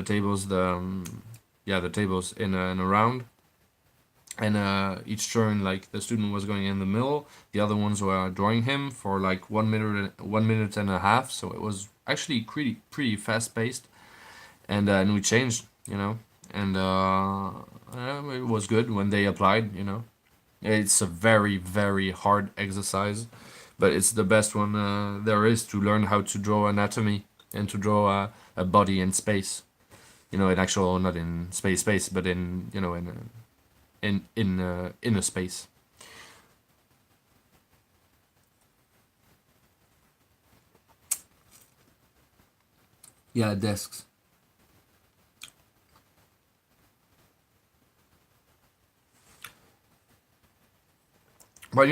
tables the tables in a round, and each turn, like, the student was going in the middle, the other ones were drawing him for like 1 minute and a half, so it was actually pretty fast paced. And we changed, and it was good when they applied. It's a very, very hard exercise, but it's the best one there is to learn how to draw anatomy and to draw a body in space. In actual, not in space, but in a space. Yeah, desks. But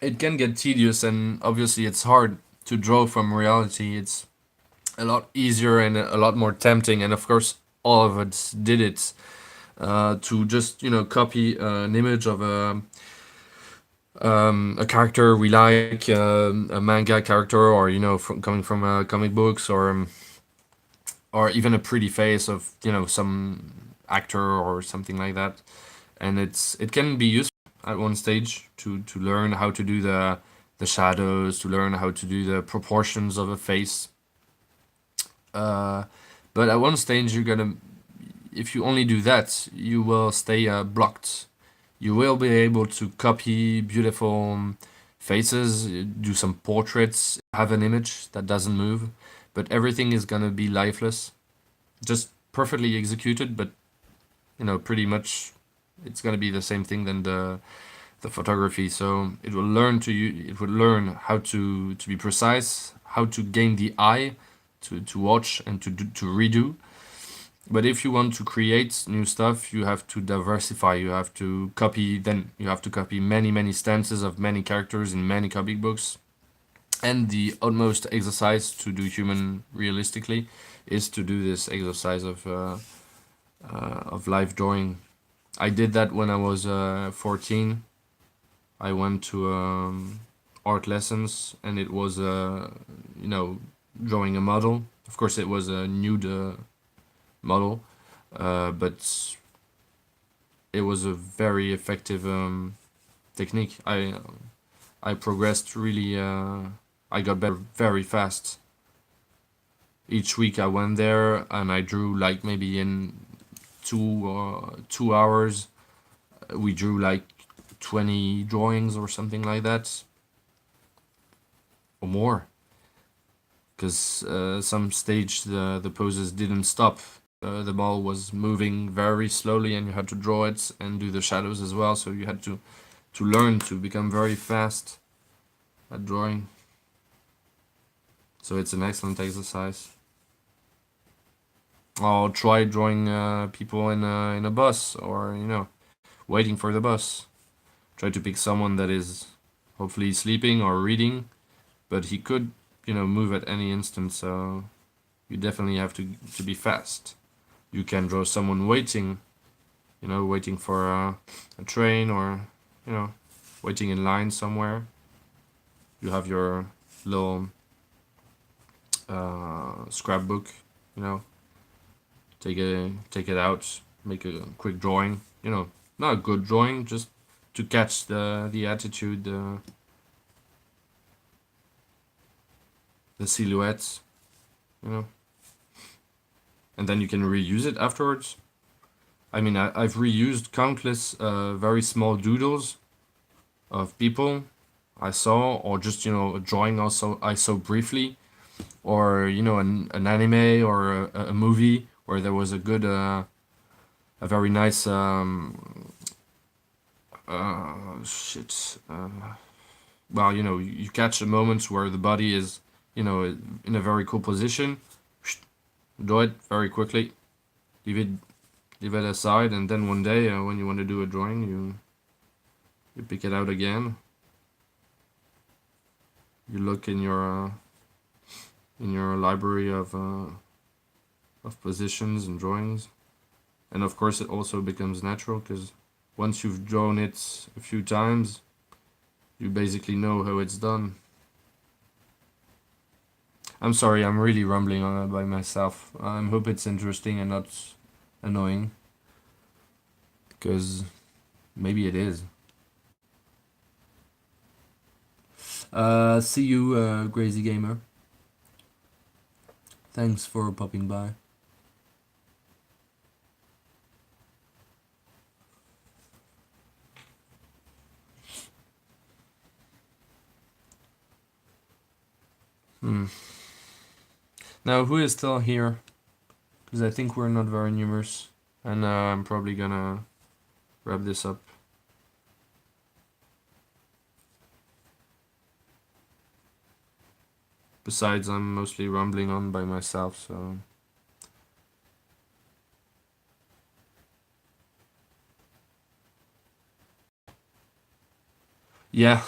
it can get tedious, and obviously it's hard to draw from reality. It's a lot easier and a lot more tempting, and of course, all of us did it to just copy an image of a character we like, a manga character, or coming from comic books, or even a pretty face of some actor or something like that. And it can be useful at one stage to learn how to do the shadows, to learn how to do the proportions of a face. Uh, but at one stage, you're gonna, if you only do that, you will stay blocked. You will be able to copy beautiful faces, do some portraits, have an image that doesn't move, but everything is gonna be lifeless, just perfectly executed, but pretty much it's gonna be the same thing than the photography. So it will learn how to be precise, how to gain the eye, to watch and to redo. But if you want to create new stuff, you have to diversify. You have to copy. Then you have to copy many stances of many characters in many comic books. And the utmost exercise to do human realistically is to do this exercise of live drawing. I did that when I was 14. I went to art lessons, and it was drawing a model. Of course, it was a nude model, but it was a very effective technique. I progressed really. I got better very fast. Each week I went there and I drew like maybe in 2 hours. We drew like 20 drawings or something like that, or more. Because some stage the poses didn't stop. The ball was moving very slowly, and you had to draw it and do the shadows as well. So you had to learn to become very fast at drawing. So it's an excellent exercise. Or try drawing people in a bus, or waiting for the bus. Try to pick someone that is hopefully sleeping or reading, but he could move at any instant. So you definitely have to be fast. You can draw someone waiting, waiting for a train, or waiting in line somewhere. You have your little scrapbook, take it out, make a quick drawing. Not a good drawing, just to catch the attitude, the silhouettes, and then you can reuse it afterwards. I mean, I've reused countless very small doodles of people I saw, or just a drawing also I saw briefly, or an anime, or a movie where there was a good a very nice shit well, you catch the moments where the body is in a very cool position, draw it very quickly, leave it leave it aside, and then one day when you want to do a drawing, you pick it out again. You look in your library of positions and drawings, and of course it also becomes natural, because once you've drawn it a few times, you basically know how it's done. I'm sorry, I'm really rambling on by myself. I hope it's interesting and not annoying, because maybe it is. See you, Crazy Gamer. Thanks for popping by. Now, who is still here? Because I think we're not very numerous, and I'm probably gonna wrap this up. Besides, I'm mostly rambling on by myself, so... Yeah,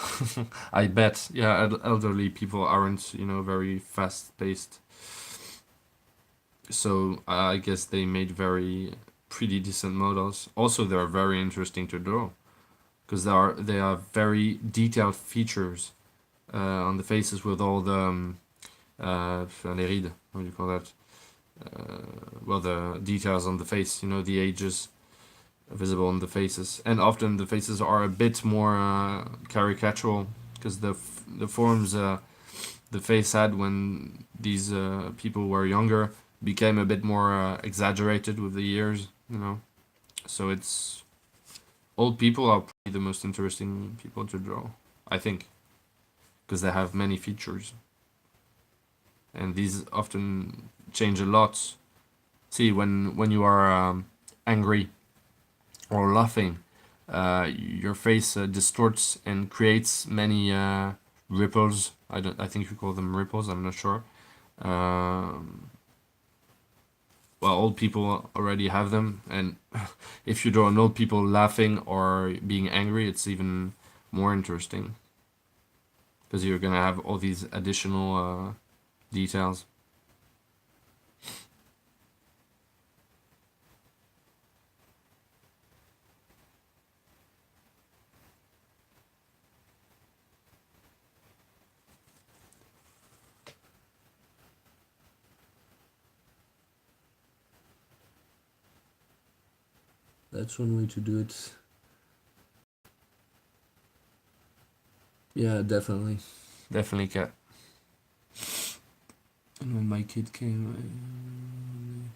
I bet. Yeah, elderly people aren't, very fast-paced. So I guess they made very pretty decent models. Also, they're very interesting to draw because they are very detailed features on the faces with all the les rides. What do you call that? Well, the details on the face. The ages visible on the faces, and often the faces are a bit more caricatural because the forms the face had when these people were younger became a bit more exaggerated with the years. So it's old people are probably the most interesting people to draw, I think, because they have many features, and these often change a lot. See, when you are angry or laughing, your face distorts and creates many ripples. I think you call them ripples. I'm not sure. Um, well, old people already have them, and if you draw an old people laughing or being angry, it's even more interesting because you're gonna have all these additional details. That's one way to do it. Yeah, definitely. Definitely cat. And when my kid came,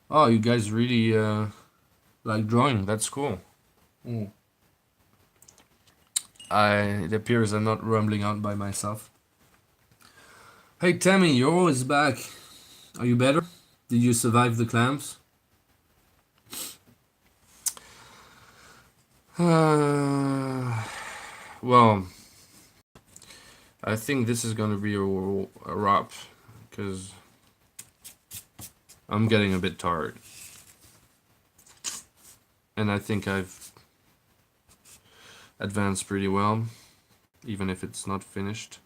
oh, you guys really like drawing. That's cool. Mm. It appears I'm not rumbling on by myself. Hey Tammy, you're always back. Are you better? Did you survive the clamps? Well, I think this is gonna be a wrap because I'm getting a bit tired, and I think I've advanced pretty well, even if it's not finished.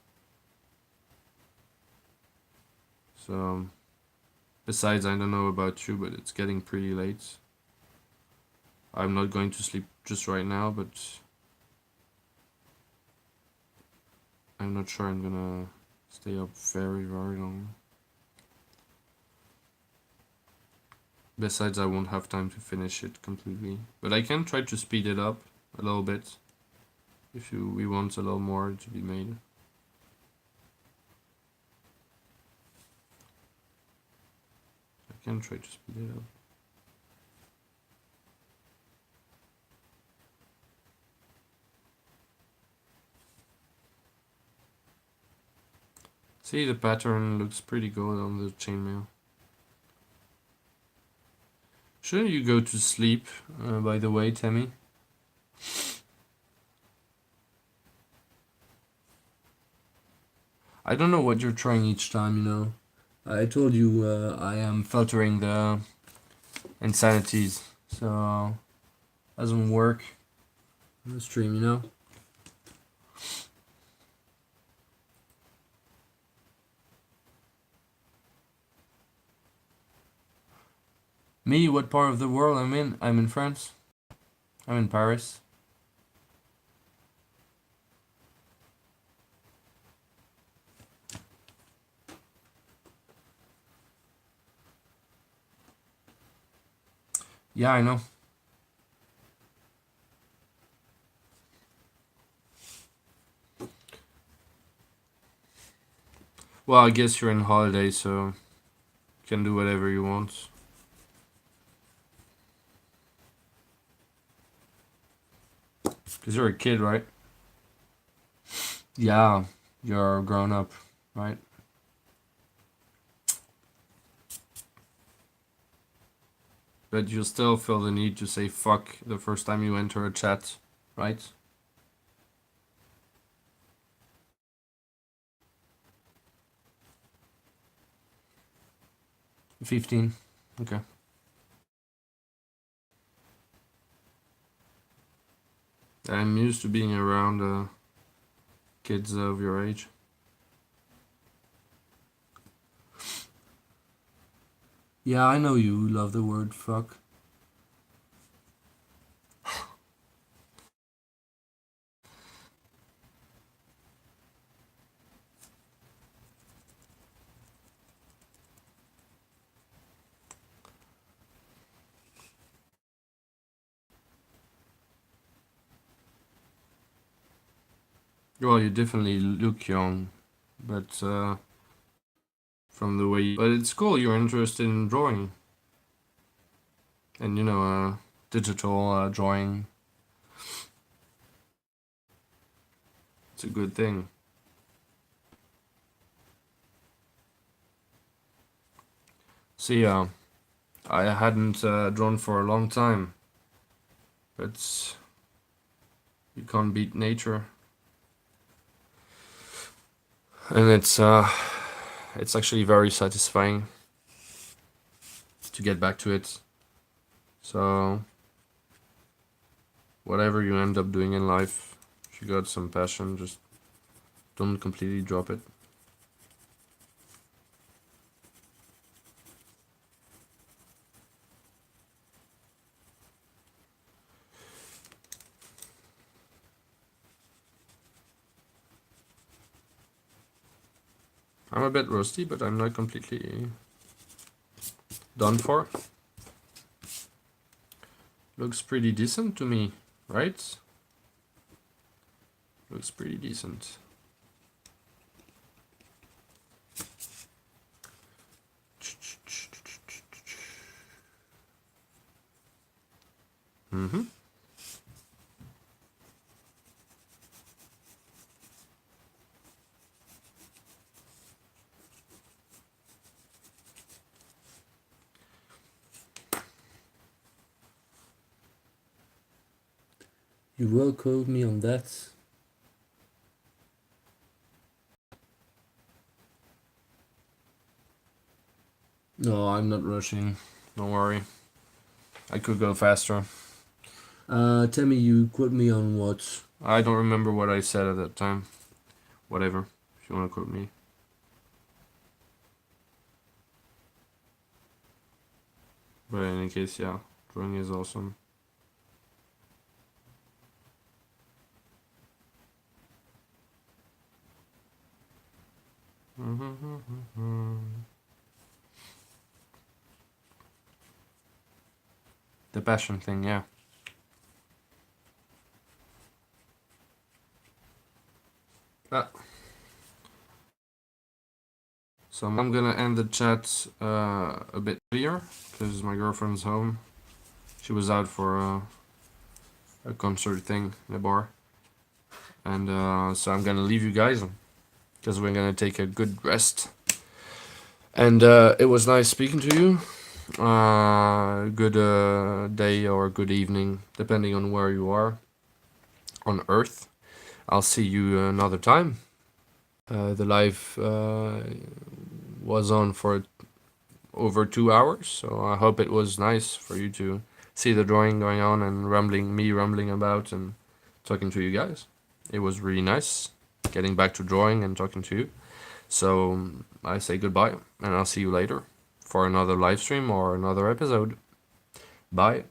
So, besides, I don't know about you, but it's getting pretty late. I'm not going to sleep just right now, but I'm not sure I'm gonna stay up very, very long. Besides, I won't have time to finish it completely. But I can try to speed it up a little bit if we want a little more to be made. I can try to speed it up. See, the pattern looks pretty good on the chainmail. Shouldn't you go to sleep, by the way, Tammy? I don't know what you're trying each time. I told you I am filtering the insanities, so doesn't work on the stream. Me, what part of the world I'm in? I'm in France. I'm in Paris. Yeah, I know. Well, I guess you're in holiday, so you can do whatever you want. Because you're a kid, right? Yeah, you're grown up, right? But you still feel the need to say fuck the first time you enter a chat, right? 15. Okay. I'm used to being around kids of your age. Yeah, I know you love the word fuck. Well, you definitely look young, but from the way but it's cool you're interested in drawing. And digital drawing. It's a good thing. See, I hadn't drawn for a long time, but you can't beat nature, and it's actually very satisfying to get back to it. So, whatever you end up doing in life, if you got some passion, just don't completely drop it. I'm a bit rusty, but I'm not completely done for. Looks pretty decent to me, right? Looks pretty decent. Mm-hmm. You will quote me on that. No, I'm not rushing. Don't worry. I could go faster. Tell me, you quote me on what? I don't remember what I said at that time. Whatever, if you want to quote me. But in any case, yeah, drawing is awesome. The passion thing, yeah. Ah. So I'm gonna end the chat a bit earlier because my girlfriend's home. She was out for a concert thing in a bar, and so I'm gonna leave you guys because we're gonna take a good rest. And it was nice speaking to you. Good day or good evening, depending on where you are on Earth. I'll see you another time. The live was on for over 2 hours, so I hope it was nice for you to see the drawing going on and me rumbling about and talking to you guys. It was really nice getting back to drawing and talking to you. So I say goodbye, and I'll see you later for another live stream or another episode. Bye.